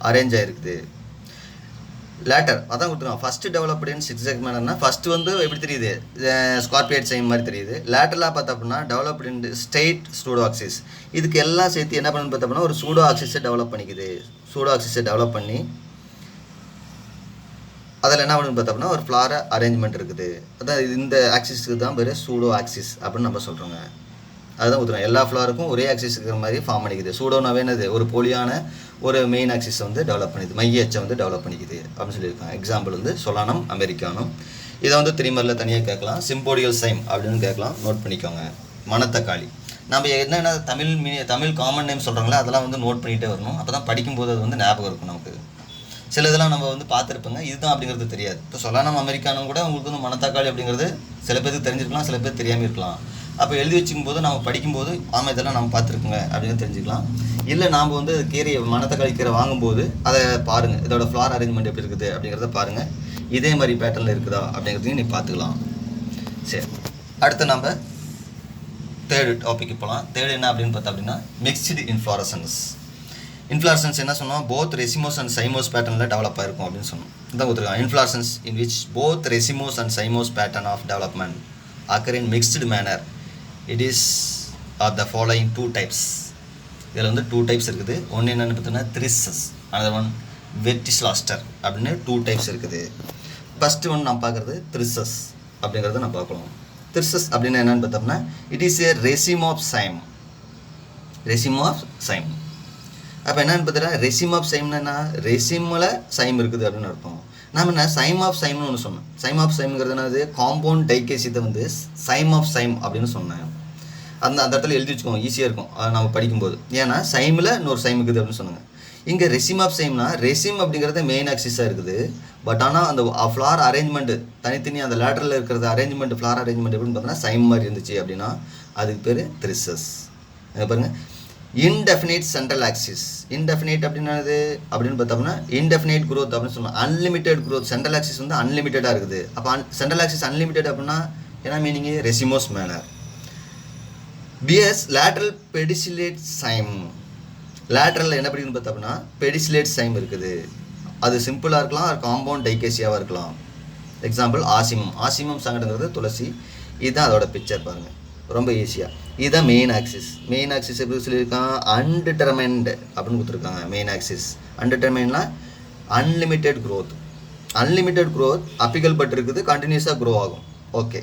அரேஞ்ச் ஆகிருக்குது. லேட்டர் அதான் கொடுத்துருக்காங்க. ஃபஸ்ட்டு டெவலப்டுன்னு சிக்ஸாக் மேனர்னா ஃபஸ்ட்டு வந்து எப்படி தெரியுது, ஸ்கார்பியாய்டு சைம் மாதிரி தெரியுது. லேட்டரலாக பார்த்தோம் அப்படின்னா developed in straight pseudo axis. இதுக்கு எல்லாம் சேர்த்து என்ன பண்ணுன்னு பார்த்தோம்னா ஒரு சூடோ ஆக்சிஸை டெவலப் பண்ணிக்குது. சூடோ ஆக்சிஸை டெவலப் பண்ணி அதில் என்ன பண்ணுன்னு பார்த்தோம்னா ஒரு ஃப்ளார அரேஞ்ச்மெண்ட் இருக்குது. அதான் இந்த ஆக்சிஸுக்கு தான் பேர் சூடோ ஆக்சிஸ் அப்படின்னு நம்ம சொல்கிறோங்க. அதுதான் கொடுத்துருவோம். எல்லா ஃப்ளாருக்கும் ஒரே ஆக்சிஸ் இருக்கிற மாதிரி ஃபார்ம் பண்ணிக்குது. சூடோனாவே என்னது, ஒரு போலியான ஒரு மெயின் ஆக்சிஸ் வந்து டெவலப் பண்ணிக்குது, மைய அச்சை வந்து டெவலப் பண்ணிக்குது அப்படின்னு சொல்லியிருக்காங்க. எக்ஸாம்பிள் வந்து சொலானம் அமெரிக்கானம். இதை வந்து 3 மார்க்கில் தனியாக கேட்கலாம். சிம்போடியல் சைம் அப்படின்னு கேட்கலாம், நோட் பண்ணிக்கோங்க. மணத்தக்காளி நம்ம என்னென்ன தமிழ் காமன் நேம் சொல்கிறாங்களோ அதெல்லாம் வந்து நோட் பண்ணிகிட்டே வரணும். அப்போ தான் படிக்கும்போது அது வந்து ஞாபகம் இருக்கும் நமக்கு. சில இதெல்லாம் நம்ம வந்து பார்த்துருப்போங்க, இதுதான் அப்படிங்கிறது தெரியாது. இப்போ சொலானம் அமெரிக்கானம் கூட உங்களுக்கு வந்து மணத்தக்காளி அப்படிங்கிறது சில பேருக்கு தெரிஞ்சிருக்கலாம், சில பேர் தெரியாமல் இருக்கலாம். அப்போ எழுதி வச்சுக்கும் போது நம்ம படிக்கும்போது ஆமாம் இதெல்லாம் நம்ம பார்த்துருக்குங்க அப்படின்னு தெரிஞ்சுக்கலாம். இல்லை நாம் வந்து கீரை மணத்தக்காளி கீரை வாங்கும்போது அதை பாருங்கள், இதோட ஃப்ளார் அரேஞ்ச்மெண்ட் எப்படி இருக்குது அப்படிங்கிறத பாருங்கள். இதே மாதிரி பேட்டர்னில் இருக்குதா அப்படிங்கிறதையும் நீ பார்த்துக்கலாம். சரி, அடுத்து நம்ம 3rd டாபிக் போகலாம். 3rd என்ன அப்படின்னு பார்த்தா அப்படின்னா மிக்ஸ்டு இன்ஃப்ளாரசன்ஸ். இன்ஃப்ளாரசன்ஸ் என்ன சொன்னோம், போத் ரெசிமோஸ் அண்ட் சைமோஸ் பேட்டர்னில் டெவலப் ஆகிருக்கும் அப்படின்னு சொன்னோம். இதான் கொடுத்துருக்காங்க. Inflorescence in which both racemose and cymose pattern of development occur in mixed manner. It is of the following 2 types. இதில் வந்து 2 types இருக்குது. ஒன்று என்னென்னு பார்த்தோம்னா த்ரிசஸ், another one வெர்டிஸ்லாஸ்டர் அப்படின்னு 2 types இருக்குது. ஃபஸ்ட்டு ஒன்று நான் பார்க்குறது த்ரிசஸ் அப்படிங்கிறத நான் பார்க்கலாம். த்ரிசஸ் அப்படின்னு என்னென்னு பார்த்தோம்னா it is a raceme of cyme. அப்போ என்னென்னு பார்த்தீங்கன்னா ரெசிம் ஆஃப் சைம்னா ரெசிமில் சைம் இருக்குது அப்படின்னு அர்த்தம். நாம் என்ன சைம் ஆஃப் சைம்னு ஒன்று சொன்னேன். சைம் ஆஃப் சைம்ங்கிறது என்னது, காம்பவுண்ட் டைகேசியத்தை வந்து சைம் ஆஃப் சைம் அப்படின்னு சொன்னேன். அந்த இடத்துல எழுதி வச்சுக்கோங்க, ஈஸியாக இருக்கும் நம்ம படிக்கும்போது. ஏன்னா சைமில் இன்னொரு சைம் இருக்குது அப்படின்னு சொன்னாங்க. இங்கே ரெசிம் ஆஃப் சைம்னா ரெசிம் அப்படிங்கிறது மெயின் ஆக்சிஸாக இருக்குது. பட் ஆனால் அந்த ஃப்ளார் அரேஞ்ச்மெண்ட்டு தனித்தனி அந்த லேட்டரில் இருக்கிறது அரேஞ்ச்மெண்ட், ஃப்ளார் அரேஞ்ச்மெண்ட் எப்படின்னு பார்த்தோன்னா சைம் மாதிரி இருந்துச்சு அப்படின்னா அதுக்கு பேர் த்ரிசஸ். பாருங்கள், இன்டெஃபினைட் சென்ட்ரல் ஆக்சிஸ். இன்டெஃபினைட் அப்படின்னது அப்படின்னு பார்த்தோம்னா இன்டெஃபினைட் க்ரோத் அப்படின்னு சொன்னோம். Unlimited growth. சென்ட்ரல் ஆக்சிஸ் வந்து அன்லிமிட்டடாக இருக்குது. அப்போ சென்ட்ரல் ஆக்சிஸ் அன்லிமிட்டட் அப்படின்னா என்ன meaning, racemose manner. Bears lateral pedicellate cyme. லேட்ரலில் என்ன படிக்கணும்னு பார்த்தோம்னா பெடிசிலேட் சைம் இருக்குது. அது சிம்பிளாக இருக்கலாம், அது காம்பவுண்ட் டைகேசியாவாக இருக்கலாம். எக்ஸாம்பிள் ஆசிமம். ஆசிமம் சங்கடங்கிறது துளசி. இதுதான் அதோட பிக்சர் பாருங்கள், ரொம்ப ஈஸியாக. இதுதான் மெயின் ஆக்சிஸ். மெயின் ஆக்சிஸ் எப்படி சொல்லியிருக்காங்க, அன்டிட்டர்மைன்டு அப்படின்னு கொடுத்துருக்காங்க. மெயின் ஆக்சிஸ் அன்டிட்டர்மைன்னா unlimited growth. Unlimited growth apical bud இருக்குது, கண்டினியூஸாக க்ரோ ஆகும். ஓகே,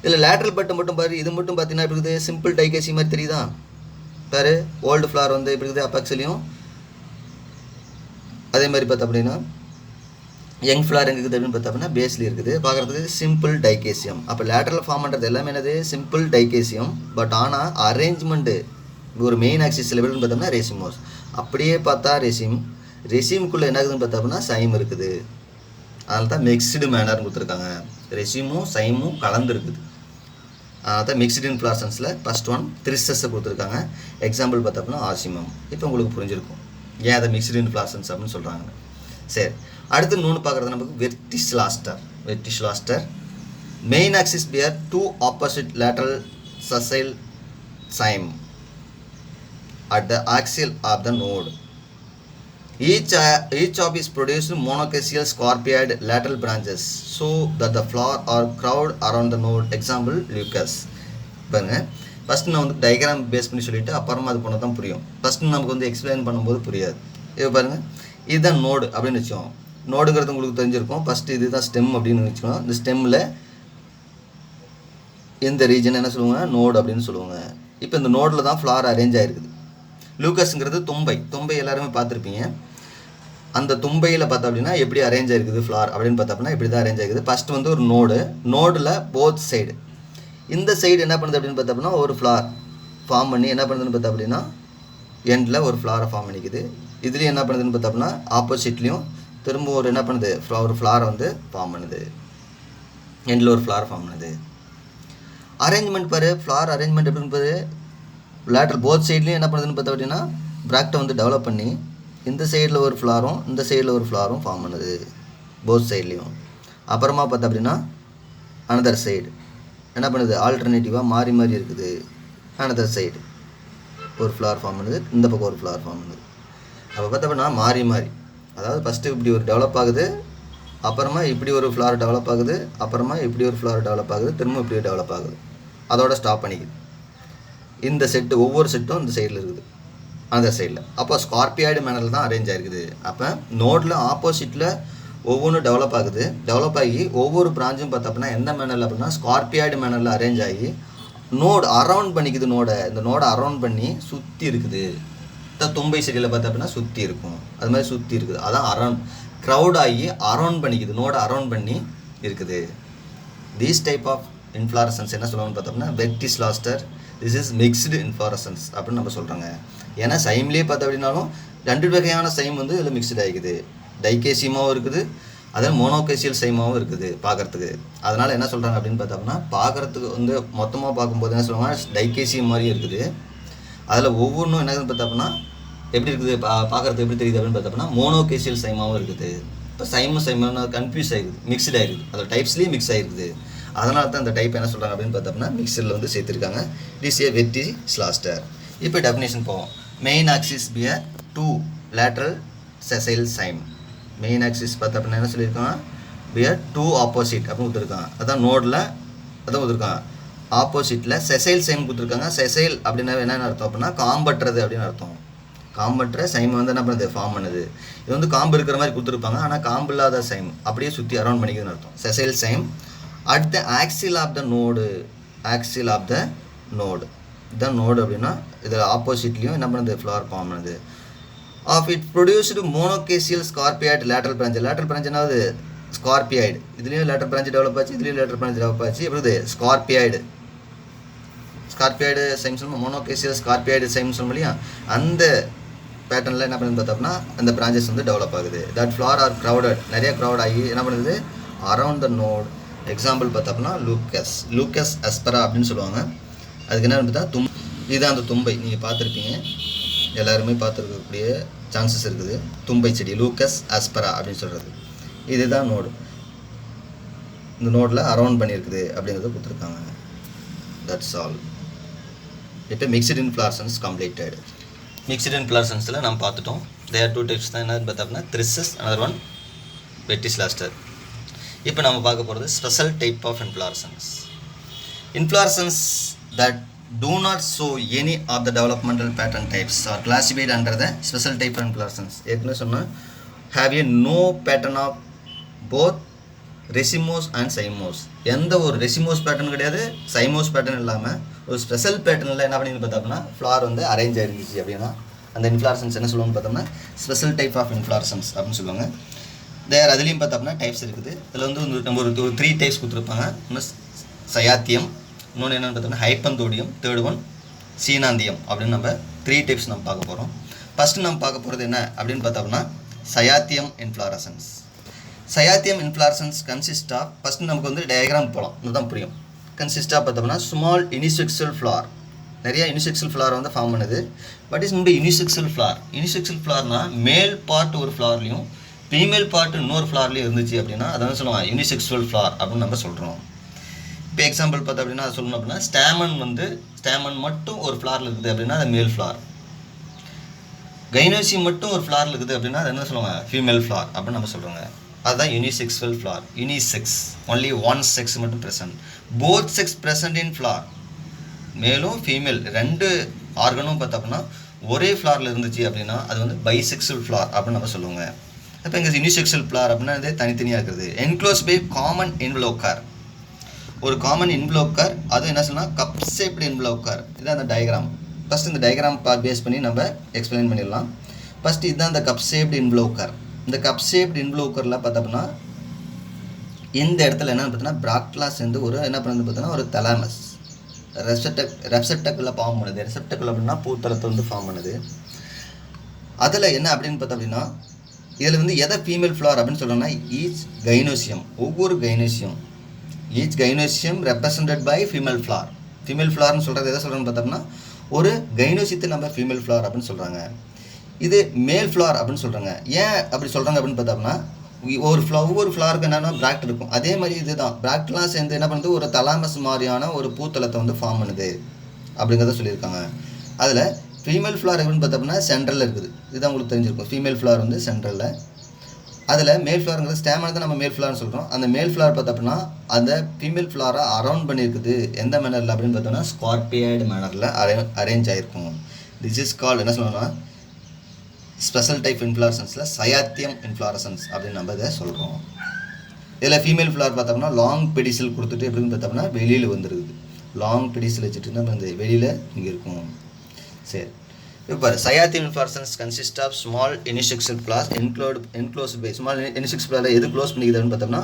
இதில் லேட்ரல் பட்டு மட்டும் பாரு, இது மட்டும் பார்த்தீங்கன்னா எப்படி இருக்குது, சிம்பிள் டைகேசி மாதிரி தெரியுதா பாரு. ஓல்டு ஃப்ளார் வந்து எப்படி இருக்குது அப்பாக்ஸ்லையும், அதே மாதிரி பார்த்தா அப்படின்னா யங் ஃப்ளார் எங்கே இருக்குது அப்படின்னு பார்த்தா அப்படின்னா பேஸ்லேயும் இருக்குது. பார்க்குறதுக்கு சிம்பிள் டைகேசியம். அப்போ லேட்டரல் ஃபார்ம் பண்ணுறது எல்லாமே என்னது, சிம்பிள் டைகேசியம். பட் ஆனால் அரேஞ்ச்மெண்ட்டு ஒரு மெயின் ஆக்சிஸில் எப்படின்னு பார்த்தோம்னா ரெசிமோஸ். அப்படியே பார்த்தா ரெசிமுக்குள்ளே என்ன ஆகுதுன்னு பார்த்தா அப்படின்னா சைம் இருக்குது. அதனால தான் மிக்ஸ்டு மேனர்னு கொடுத்துருக்காங்க. ரெசிமும் சைமும் கலந்துருக்குது. அதனால தான் மிக்ஸ்டு இன்ஃப்ளாரசன்ஸில் ஃபஸ்ட் ஒன் த்ரிஸ்ஸஸை கொடுத்துருக்காங்க. எக்ஸாம்பிள் பார்த்தா அப்படின்னா ஆசிமம். இப்போ உங்களுக்கு புரிஞ்சிருக்கும் ஏன் அதை மிக்ஸ்டு இன்ஃப்ளாரசன்ஸ் அப்படின்னு சொல்கிறாங்க. சரி, அடுத்து இன்னொன்று பார்க்குறது நமக்கு verticillaster. Verticillaster main axis bear two opposite lateral sessile cyme at the axial of the node. Each of is produced monocaseal scorpioid lateral branches so that the flower are crowd around the node. Example Lucas. பாருங்க, first நான் வந்து diagram base பண்ணி சொல்லிவிட்டு அப்புறமா அது பண்ண தான் புரியும். ஃபஸ்ட்டு நமக்கு வந்து எக்ஸ்பிளைன் பண்ணும்போது புரியாது. இப்போ பாருங்கள், இதுதான் நோடு அப்படின்னு வச்சோம். நோடுங்கிறது உங்களுக்கு தெரிஞ்சிருக்கும். ஃபஸ்ட்டு இது தான் ஸ்டெம் அப்படின்னு வச்சுக்கோங்க. இந்த ஸ்டெம்மில் இந்த ரீஜன் என்ன சொல்லுவாங்க, நோடு அப்படின்னு சொல்லுவாங்க. இப்போ இந்த நோடில் தான் ஃப்ளார் அரேஞ்ச் ஆகிருக்குது. லூக்கஸ்ங்கிறது தும்பை எல்லாருமே பார்த்துருப்பீங்க. அந்த தும்பையில் பார்த்தா அப்படின்னா எப்படி அரேஞ்ச் ஆகிருக்குது ஃப்ளார் அப்படின்னு பார்த்தா அப்படின்னா இப்படி தான் அரேஞ்ச் ஆகிருக்குது. ஃபஸ்ட்டு வந்து ஒரு நோடில் போத் சைடு, இந்த சைடு என்ன பண்ணுது அப்படின்னு பார்த்தா அப்படின்னா ஒரு ஃப்ளார் ஃபார்ம் பண்ணி என்ன பண்ணுதுன்னு பார்த்தா அப்படின்னா எண்டில் ஒரு ஃப்ளாரை ஃபார்ம் பண்ணிக்குது. இதுலேயும் என்ன பண்ணுதுன்னு பார்த்தா அப்படின்னா ஆப்போசிட்லேயும் திரும்ப ஒரு என்ன பண்ணுது, ஒரு ஃப்ளாரை வந்து ஃபார்ம் பண்ணுது. எண்டில் ஒரு ஃப்ளார் ஃபார்ம் பண்ணுது. அரேஞ்ச்மெண்ட் பாரு, ஃப்ளார் அரேஞ்ச்மெண்ட் எப்படின்னு பாரு. லேட்டர் போத் சைட்லேயும் என்ன பண்ணுதுன்னு பார்த்தா அப்படின்னா ப்ராக்டை வந்து டெவலப் பண்ணி இந்த சைடில் ஒரு ஃப்ளாரும் இந்த சைடில் ஒரு ஃப்ளாரும் ஃபார்ம் பண்ணுது போத் சைட்லேயும். அப்புறமா பார்த்தா அப்படின்னா அனதர் சைடு என்ன பண்ணுது, ஆல்டர்னேட்டிவாக மாறி மாறி இருக்குது. அனதர் சைடு ஒரு ஃப்ளார் ஃபார்ம் பண்ணுது, இந்த பக்கம் ஒரு ஃப்ளார் ஃபார்ம் பண்ணுது. அப்போ பார்த்தா அப்படின்னா மாறி மாறி, அதாவது ஃபஸ்ட்டு இப்படி ஒரு டெவலப் ஆகுது, அப்புறமா இப்படி ஒரு ஃப்ளார் டெவலப் ஆகுது, அப்புறமா இப்படி ஒரு ஃப்ளார் டெவலப் ஆகுது, திரும்ப இப்படி டெவலப் ஆகுது, அதோட ஸ்டாப் பண்ணிக்குது. இந்த செட்டு ஒவ்வொரு செட்டும் இந்த சைடில் இருக்குது, அந்த சைடில். அப்போ ஸ்கார்பியாய்டு மேனரில் தான் அரேஞ்ச் ஆகிருக்குது. அப்போ நோடில் ஆப்போசிட்டில் ஒவ்வொன்றும் டெவலப் ஆகுது. டெவலப் ஆகி ஒவ்வொரு பிரான்ச்சும் பார்த்தோம்னா எந்த மேனரில் அப்படின்னா ஸ்கார்பியாய்டு மேனரில் அரேஞ்ச் ஆகி நோடு அரவுண்ட் பண்ணிக்குது. இந்த நோடை அரவுண்ட் பண்ணி சுற்றி இருக்குது. தும்பை செடியில் பார்த்தா அப்படின்னா சுற்றி இருக்கும், அது மாதிரி சுற்றி இருக்குது. அதான் அரவுண்ட் க்ரௌட் ஆகி அரவுண்ட் பண்ணிக்குது, நோடை அரவுண்ட் பண்ணி இருக்குது. தீஸ் டைப் ஆஃப் இன்ஃப்ளாரசன்ஸ் என்ன சொல்லுவாங்கன்னு பார்த்தோம்னா வெர்டிஸ்லாஸ்டர். திஸ் இஸ் மிக்ஸ்டு இன்ஃப்ளாரசன்ஸ் அப்படின்னு நம்ம சொல்கிறாங்க. ஏன்னா சைம்லேயே பார்த்தா அப்படின்னாலும் 2 வகையான சைம் வந்து இதில் மிக்ஸ்டு ஆகிக்குது. டைகேசியமாகவும் இருக்குது, அதில் மோனோகேசியல் சைமாகவும் இருக்குது பார்க்குறதுக்கு. அதனால் என்ன சொல்கிறாங்க அப்படின்னு பார்த்தோம்னா பார்க்குறதுக்கு வந்து மொத்தமாக பார்க்கும்போது என்ன சொல்லுவாங்க, டைகேசியம் மாதிரி இருக்குது. அதில் ஒவ்வொன்றும் என்னதுன்னு பார்த்தோம்னா எப்படி இருக்குது, பார்க்குறதுக்கு எப்படி தெரியுது அப்படின்னு பார்த்தோம்னா மோனோகேசியல் சைமாகவும் இருக்குது. இப்போ சைமும் கன்ஃபியூஸ் ஆகிருக்குது, மிக்ஸ்டு ஆகிருக்குது. அதோட டைப்ஸ்லேயும் மிக்ஸ் ஆகிருக்குது. அதனால தான் இந்த டைப் என்ன சொல்கிறாங்க அப்படின்னு பார்த்தோம்னா மிக்சரில் வந்து சேர்த்துருக்காங்க. It is a verticillaster. இப்போ டெஃபினேஷன் போவோம். Main axis bear 2 lateral sessile cyme. Main axis பார்த்தா அப்படின்னா என்ன சொல்லியிருக்காங்க, பியர் 2 ஆப்போசிட் அப்படின்னு கொடுத்துருக்காங்க. அதான் நோடில் அதான் கொடுத்துருக்காங்க. ஆப்போசிட்டில் செசைல் சைம் கொடுத்துருக்காங்க. செசைல் அப்படின்னா என்னென்ன அர்த்தம் அப்படின்னா காம்பற்றது அப்படின்னு அர்த்தம். காம்பற்ற சைம் வந்து என்ன பண்ணுது, ஃபார்ம் பண்ணுது. இது வந்து காம்பு இருக்கிற மாதிரி கொடுத்துருப்பாங்க, ஆனால் காம்பு இல்லாத சைம் அப்படியே சுற்றி அரவுண்ட் பண்ணிக்குதுன்னு அர்த்தம். Sessile cyme at the axial of the node. axial of the node இதான் நோடு அப்படின்னா இதில் ஆப்போசிட்லேயும் என்ன பண்ணுது, ஃப்ளவர் ஃபார்ம் பண்ணுது. Of it produced monochasial scorpioid lateral branch. Lateral branch என்னாவது ஸ்கார்பியாய்டு. இதுலேயும் லேட்டர் பிரான்ச் டெவலப் ஆச்சு, இதுலேயும் லேட்டர் பிரான்ச் டெவலப் ஆச்சு. எப்படி ஸ்கார்பியாய்டு சைம் சொல்லணும், மோனோகேசியல் ஸ்கார்பியாய்டு சைம் சொல்லணும் இல்லையா, அந்த பேட்டர்னில் என்ன பண்ணுது பார்த்தோம்னா அந்த பிரான்ச்சஸ் வந்து டெவலப் ஆகுது. தட் ஃப்ளார் ஆர் க்ரௌடட், நிறைய க்ரௌட் ஆகி என்ன பண்ணுது அரவுண்ட் த நோட். எக்ஸாம்பிள் பார்த்தோம்னா லூக்கஸ் அஸ்பரா அப்படின்னு சொல்லுவாங்க. அதுக்கு என்ன பார்த்தா இதுதான் அந்த தும்பை. நீங்கள் பார்த்துருப்பீங்க, எல்லாருமே பார்த்துருக்கக்கூடிய சான்சஸ் இருக்குது. தும்பை செடி லூக்கஸ் அஸ்பரா அப்படின்னு சொல்கிறது. இதுதான் நோடு. இந்த நோடில் அரவுண்ட் பண்ணியிருக்குது அப்படிங்கிறத கொடுத்துருக்காங்க. That's all. இப்போ மிக்ஸ்டு இன்ஃப்ளாரசன்ஸ் கம்ப்ளீட்டட். மிக்ஸ்டு இன்ஃப்ளாரசன்ஸில் நம்ம பார்த்துட்டோம். தேர் 2 டைப்ஸ் தான். என்னன்னு பார்த்தோம்னா த்ரிசஸ், another one வெட்டிஸ்லாஸ்டர். இப்போ நம்ம பார்க்க போகிறது special type of inflorescence. Inflorescence that do not show any of the developmental pattern types are classified under the special type of inflorescence. ஏற்கனவே சொன்னால் have a no pattern of both racemose and cymose. எந்த ஒரு racemose pattern கிடையாது, cymose pattern இல்லாமல் ஒரு special பேட்டர்னில் என்ன பண்ணி பார்த்தோம்னா ஃப்ளார் வந்து அரேஞ்ச் ஆகிருந்துச்சு அப்படின்னா அந்த இன்ஃப்ளாரசன்ஸ் என்ன சொல்லுவாங்கன்னு பார்த்தோம்னா ஸ்பெஷல் டைப் ஆஃப் இன்ஃப்ளாரசன்ஸ் அப்படின்னு சொல்லுவாங்க. தேர் அதுலேயும் பார்த்தோம்னா டைப்ஸ் இருக்குது. இதில் வந்து நம்ம ஒரு 3 டைப்ஸ் கொடுத்துருப்பாங்க. இன்னும் சயாத்தியம், இன்னொன்று என்னென்னு பார்த்தோம்னா ஹைப்பந்தோடியம், தேர்ட் ஒன் சீனாந்தியம் அப்படின்னு நம்ம 3 டைப்ஸ் நம்ம பார்க்க போகிறோம். ஃபஸ்ட்டு நம்ம பார்க்க போகிறது என்ன அப்படின்னு பார்த்தோம்னா cyathium inflorescence. Cyathium inflorescence consist of, first நமக்கு வந்து டயக்ராம் போகலாம், இதுதான் புரியும். கன்சிஸ்ட் ஆஃப் பார்த்தோம்னா ஸ்மால் யூனிசெக்சுவல் ஃப்ளார். நிறைய யூனிசெக்சுவல் ஃப்ளார் வந்து ஃபார்ம் பண்ணுது. பட் இஸ் இந்த யூனிசெக்சுவல் ஃப்ளார், யூனிசெக்சுவல் ஃப்ளார்னால் மேல் பார்ட் ஒரு ஃப்ளார்லையும் ஃபீமேல் பார்ட் இன்னொரு ஃப்ளார்லேயும் இருந்துச்சு அப்படின்னா அதை வந்து சொல்லுவாங்க யூனிசெக்சுவல் ஃப்ளார் அப்படின்னு நம்ம சொல்கிறோம். இப்போ எக்ஸாம்பிள் பார்த்தோம் அப்படின்னா அது சொல்லணும் அப்படின்னா ஸ்டாமன் மட்டும் ஒரு ஃப்ளாரில் இருக்குது அப்படின்னா அது மேல் ஃப்ளார். கைனோசியம் மட்டும் ஒரு ஃப்ளாரில் இருக்குது அப்படின்னா அது என்ன சொல்லுவாங்க ஃபீமேல் ஃப்ளார் அப்படின்னு நம்ம சொல்கிறோங்க. அதுதான் unisexual flower. Unisex, only one sex மட்டும் present. Both sex present in flower. மேலும் ஃபீமேல் 2 ஆர்கனும் பார்த்தோம்னா ஒரே ஃப்ளாரில் இருந்துச்சு அப்படின்னா அது வந்து பைசெக்சுவல் ஃப்ளார் அப்படின்னு நம்ம சொல்லுவாங்க. இப்போ இங்கே யூனிசெக்சுவல் ஃப்ளார் அப்படின்னா அது தனித்தனியாக இருக்குது. என்க்ளோஸ் பை காமன் என்வலோக்கர், ஒரு காமன் என்வலோக்கர். அதுவும் என்ன சொன்னால் கப் ஷேப்டு என்வலோக்கர். இதுதான் அந்த டயக்ராம். ஃபஸ்ட் இந்த டயக்ராம் பேஸ் பண்ணி நம்ம எக்ஸ்பிளைன் பண்ணிடலாம். ஃபஸ்ட்டு இதுதான் இந்த கப் ஷேப்டு என்வலோக்கர். இந்த கப் ஷேப்டு என்வலோக்கரில் பார்த்தோம்னா இந்த இடத்துல என்னென்னு பார்த்தோன்னா பிராக்ட்லா சேர்ந்து ஒரு என்ன பண்ணுறது பார்த்தோன்னா ஒரு தலாமஸ் ரெப்செப்டக்கில் ஃபார்ம் பண்ணுது. ரெப்செப்டக்கில் அப்படின்னா பூத்தளத்தை வந்து ஃபார்ம் பண்ணுது. அதில் என்ன அப்படின்னு பார்த்தோம் அப்படின்னா இதில் வந்து எதை ஃபீமேல் ஃப்ளார் அப்படின்னு சொல்கிறோம்னா ஈச் கைனோசியம், ஒவ்வொரு gynoecium, each gynoecium represented by female flower. Female ஃப்ளார்னு சொல்கிறது எதை சொல்கிறோன்னு பார்த்தோம்னா ஒரு கைனோசியத்தை நம்ம ஃபீமேல் ஃப்ளார் அப்படின்னு சொல்கிறாங்க. இது மேல் ஃப்ளார் அப்படின்னு சொல்கிறாங்க. ஏன் அப்படி சொல்கிறாங்க அப்படின்னு பார்த்தோம்னா ஒவ்வொரு ஃப்ளாருக்கு என்னென்னா பிராக்ட் இருக்கும். அதே மாதிரி இதுதான் பிராக்ட்லாம் சேர்ந்து என்ன பண்ணுறது ஒரு தலாமஸ் மாதிரியான ஒரு பூத்தளத்தை வந்து ஃபார்ம் பண்ணுது அப்படிங்கிறத சொல்லியிருக்காங்க. அதில் ஃபீமேல் ஃப்ளார் எப்படின்னு பார்த்தோம்னா சென்ட்ரலில் இருக்குது. இதுதான் உங்களுக்கு தெரிஞ்சிருக்கும். ஃபீமேல் ஃப்ளார் வந்து சென்ட்ரலில். அதில் மேல் ஃப்ளாருங்கிறது ஸ்டாமன் தான் நம்ம மேல் ஃப்ளார்னு சொல்கிறோம். அந்த மேல் ஃப்ளார் பார்த்தோம்னா அந்த ஃபீமேல் ஃப்ளாரை அரவுண்ட் பண்ணியிருக்குது. எந்த மேனரில் அப்படின்னு பார்த்தோம்னா ஸ்கார்பியாய்டு மேனரில் அரேஞ்ச் ஆகிருக்கும். திஸ் இஸ் கால்ட் என்ன சொல்லணும்னா ஸ்பெஷல் டைப் இன்ஃப்ளாரசன்ஸில் சயாத்தியம் இன்ஃப்ளாரசன்ஸ் அப்படின்னு நம்ம இதை சொல்கிறோம். இதில் ஃபீமேல் ஃப்ளார் பார்த்தோம்னா லாங் பெடிசில் கொடுத்துட்டு எப்படின்னு பார்த்தோம்னா வெளியில் வந்துருக்குது. லாங் பெடிசில் வச்சுட்டு நம்ம இந்த வெளியில் இங்கே இருக்கும். சரி, இப்போ cyathium inflorescence consist of small unisexual flowers enclosed by small unisexual ஃப்ளாரில் எது க்ளோஸ் பண்ணிக்குதுன்னு பார்த்தோம்னா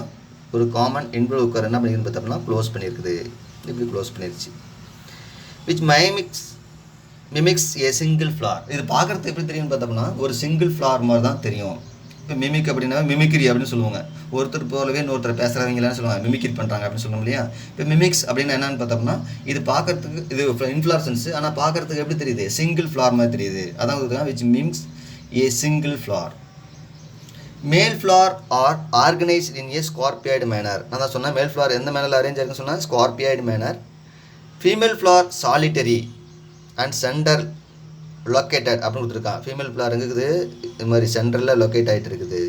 ஒரு காமன் என்வலோக்கர் என்ன பண்ணிக்குதுன்னு பார்த்தோம்னா க்ளோஸ் பண்ணியிருக்குது. இப்படி க்ளோஸ் பண்ணிருச்சு. Which mimics a single flower. இது பார்க்குறது எப்படி தெரியும்னு பார்த்தோம்னா ஒரு சிங்கிள் ஃப்ளார் மாதிரி தான் தெரியும். இப்போ மிமிக் அப்படின்னா மிமிக்ரி அப்படின்னு சொல்லுவாங்க. ஒருத்தர் போலவே இன்னொருத்தர் பேசுகிறவங்களான்னு சொல்லுவாங்க மிமிக்ரி பண்ணுறாங்க அப்படின்னு சொல்லுவோம் இல்லையா. இப்போ மிமிக்ஸ் அப்படின்னு என்னென்னு பார்த்தோம்னா இது பார்க்குறதுக்கு இது இன்ஃப்ளாரசன்ஸ், ஆனால் பார்க்குறதுக்கு எப்படி தெரியுது சிங்கிள் ஃப்ளார் மாதிரி தெரியுது. அதான் which mimics a single flower. Male flower are organized in a scorpioid manner. நான் தான் சொன்னேன் மேல் ஃப்ளார் எந்த மேனரில் அரேஞ்ச் ஆயிருக்குன்னு சொன்னால் scorpioid manner. Female flower solitary and center located அப்படின்னு கொடுத்துருக்கான். ஃபீமேல் ஃப்ளார் எங்கே இருக்குது இது மாதிரி சென்டரில் லொக்கேட் ஆகிட்டு இருக்குது.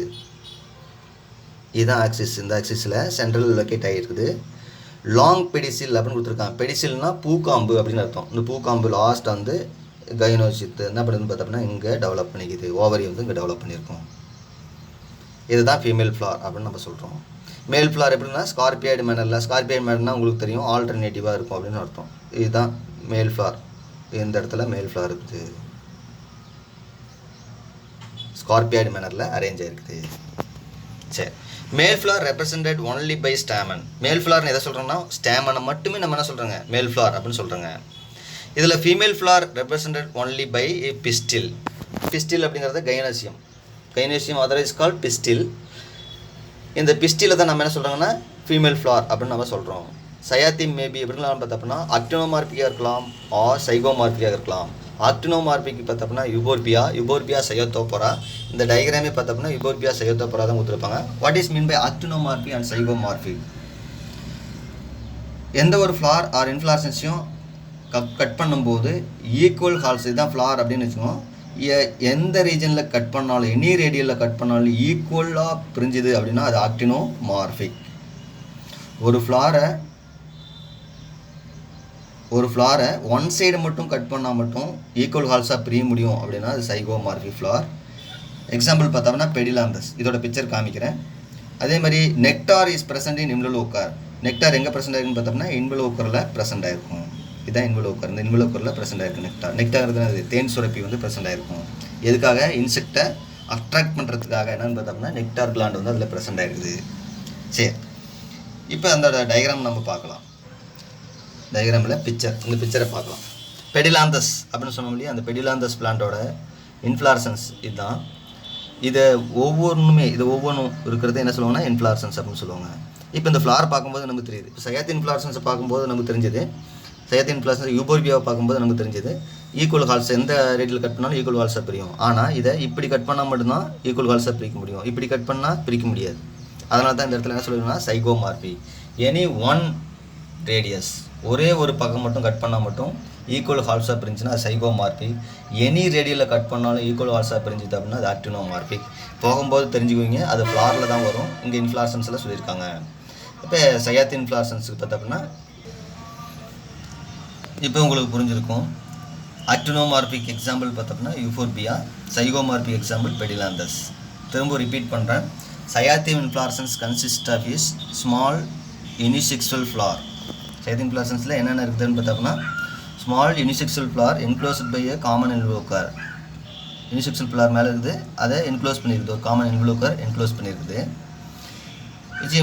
இதுதான் ஆக்சிஸ். இந்த ஆக்சிஸில் சென்ட்ரலில் லொக்கேட் ஆகிருக்குது. லாங் பெடிசில் அப்படின்னு கொடுத்துருக்கான். பெடிசில்னால் பூக்காம்பு அப்படின்னு அர்த்தம். இந்த பூக்காம்பு லாஸ்ட் வந்து கைனோசியத்தை என்ன பண்ணுதுன்னு பார்த்தோம்னா இங்கே டெவலப் பண்ணிக்குது. ஓவரி வந்து இங்கே டெவலப் பண்ணியிருக்கோம். இதுதான் ஃபீமேல் ஃப்ளார் அப்படின்னு நம்ம சொல்கிறோம். மேல் ஃப்ளார் எப்படின்னா ஸ்கார்பியாய்டு மேனரில், ஸ்கார்பியாய்டு மேனர்னால் உங்களுக்கு தெரியும் ஆல்டர்னேட்டிவாக இருக்கும் அப்படின்னு அர்த்தம். இதுதான் மேல் ஃப்ளார். இந்த இடத்துல மேல் ஃப்ளார் இருக்குது. ஸ்கார்பியாய்டு மேனரில் அரேஞ்ச் ஆகிருக்குது. சரி, male flower represented only by stamen. Male ஃப்ளார்னு எதை சொல்கிறோம்னா ஸ்டாமனை மட்டுமே நம்ம என்ன சொல்கிறோங்க மேல் ஃப்ளார் அப்படின்னு சொல்கிறோங்க. இதில் female flower represented only by a pistil. Pistil அப்படிங்கிறது gynoecium. Gynoecium otherwise call pistil. இந்த பிஸ்டில் தான் நம்ம என்ன சொல்கிறாங்கன்னா ஃபீமேல் ஃப்ளார் அப்படின்னு நம்ம சொல்கிறோம். சயாத்தியம் மேபி எப்படின்னு பார்த்தோம்னா ஆக்டினோமார்பிக்காக இருக்கலாம் ஆர் சைகோமார்பிக்காக இருக்கலாம். ஆக்டினோமார்பிக்கு பார்த்தோம்னா யுபோர்பியா சயோத்தோபோரா. இந்த டயக்ராமே பார்த்தோம்னா யுபோர்பியா சயோத்தோபோரா தான் கொடுத்துருப்பாங்க. What is mean by actinomorphy and zygomorphy? எந்த ஒரு ஃப்ளார் ஆர் இன்ஃப்ளாரசன்ஸையும் கட் பண்ணும்போது ஈக்குவல் ஹால்ஸ் இதுதான் ஃப்ளார் அப்படின்னு வச்சுக்கோங்க. எந்த ரீஜனில் கட் பண்ணாலும் எனி ரேடியலில் கட் பண்ணாலும் ஈக்குவலாக பிரிஞ்சுது அப்படின்னா அது ஆக்டினோமார்பிக். ஒரு ஃப்ளாரை ஒன் சைடு மட்டும் கட் பண்ணால் மட்டும் ஈக்குவல் ஹால்ஸாக பிரிய முடியும் அப்படின்னா அது சைகோமார்பிக் ஃப்ளார். எக்ஸாம்பிள் பார்த்தோம்னா பெடிலாந்தஸ், இதோட பிக்சர் காமிக்கிறேன். அதே மாதிரி nectar is present in involucre. Nectar எங்கே ப்ரெசென்ட் ஆயிருக்குன்னு பார்த்தோம்னா இன்வெலோக்கரில் ப்ரெசென்ட் ஆயிருக்கும். இதுதான் இன்வெலோக்கர். இந்த இன்வெலோக்கரில் ப்ரெசென்ட் ஆயிருக்கு நெக்டார். நெக்டார் தேன் சுரப்பி வந்து ப்ரெசென்ட் ஆயிருக்கும். எதுக்காக? இன்செக்டை அட்ராக்ட் பண்ணுறதுக்காக. என்னென்னு பார்த்தோம்னா நெக்டார் கிளாண்ட் வந்து அதில் ப்ரெசென்ட் ஆயிருக்குது. சரி, இப்போ அந்த டயக்ராம் நம்ம பார்க்கலாம். டயக்ராமில் இந்த பிக்சரை பார்க்கலாம். பெடிலாந்தஸ் அப்படின்னு சொன்னோம் இல்லையா, அந்த பெடிலாந்தஸ் பிளான்ட்டோட இன்ஃப்ளாரசன்ஸ் இதுதான். இது ஒவ்வொன்றும் இருக்கிறது என்ன சொல்லுவாங்கன்னா இன்ஃப்ளாரசன்ஸ் அப்படின்னு சொல்லுவாங்க. இப்போ இந்த ஃப்ளார் பார்க்கும்போது நமக்கு தெரியுது. இப்போ சயாத்தின் இன்ஃப்ளாரசன்ஸை பார்க்கும்போது நமக்கு தெரிஞ்சது, சயாத்தின் இன்ஃப்ளாரசன்ஸ் யூபோர்பியாவை பார்க்கும்போது நமக்கு தெரிஞ்சது ஈக்குவல் ஹால்ஸ் எந்த ரேட்டில் கட் பண்ணாலும் ஈக்குவல் ஹால்ஸாக பிரியும். ஆனால் இதை இப்படி கட் பண்ணால் மட்டும்தான் ஈக்குவல் ஹால்ஸாக பிரிக்க முடியும். இப்படி கட் பண்ணால் பிரிக்க முடியாது. அதனால தான் இந்த இடத்துல என்ன சொல்லுங்கன்னா சைகோமார்பி. எனி ஒன் ரேடியஸ், ஒரே ஒரு பக்கம் மட்டும் கட் பண்ணால் மட்டும் ஈக்குவல் ஹால்ஸாக பிரிஞ்சுன்னா அது சைகோமார்பிக். எனி ரேடியலில் கட் பண்ணாலும் ஈக்குவல் ஹால்ஸாக பிரிஞ்சுது அப்படின்னா அது ஆக்டினோமார்பிக். போகும்போது தெரிஞ்சுக்குவீங்க, அது ஃப்ளாரில் தான் வரும். இங்கே இன்ஃப்ளாரசன்ஸில் சொல்லியிருக்காங்க. இப்போ சயாத்தின் இன்ஃப்ளாரசன்ஸுக்கு பார்த்தோம்னா இப்போ உங்களுக்கு புரிஞ்சிருக்கும். ஆக்டினோமார்பிக் எக்ஸாம்பிள் பார்த்தோம்னா யூஃபோர்பியா, சைகோமார்பிக் எக்ஸாம்பிள் பெடிலாந்தஸ். திரும்ப ரிப்பீட் பண்ணுறேன். Cyathium inflorescence consist of is small unisexual flower. Cyathium இன்ஃப்ளாரசன்ஸில் என்னென்ன இருக்குதுன்னு பார்த்தோம்னா small unisexual flower enclosed by a common involucre. Unisexual flower மேலே இருக்குது, அதை என்க்ளோஸ் பண்ணியிருக்குது, ஒரு காமன் என்வெலோக்கர் என்க்ளோஸ் பண்ணியிருக்குது. இது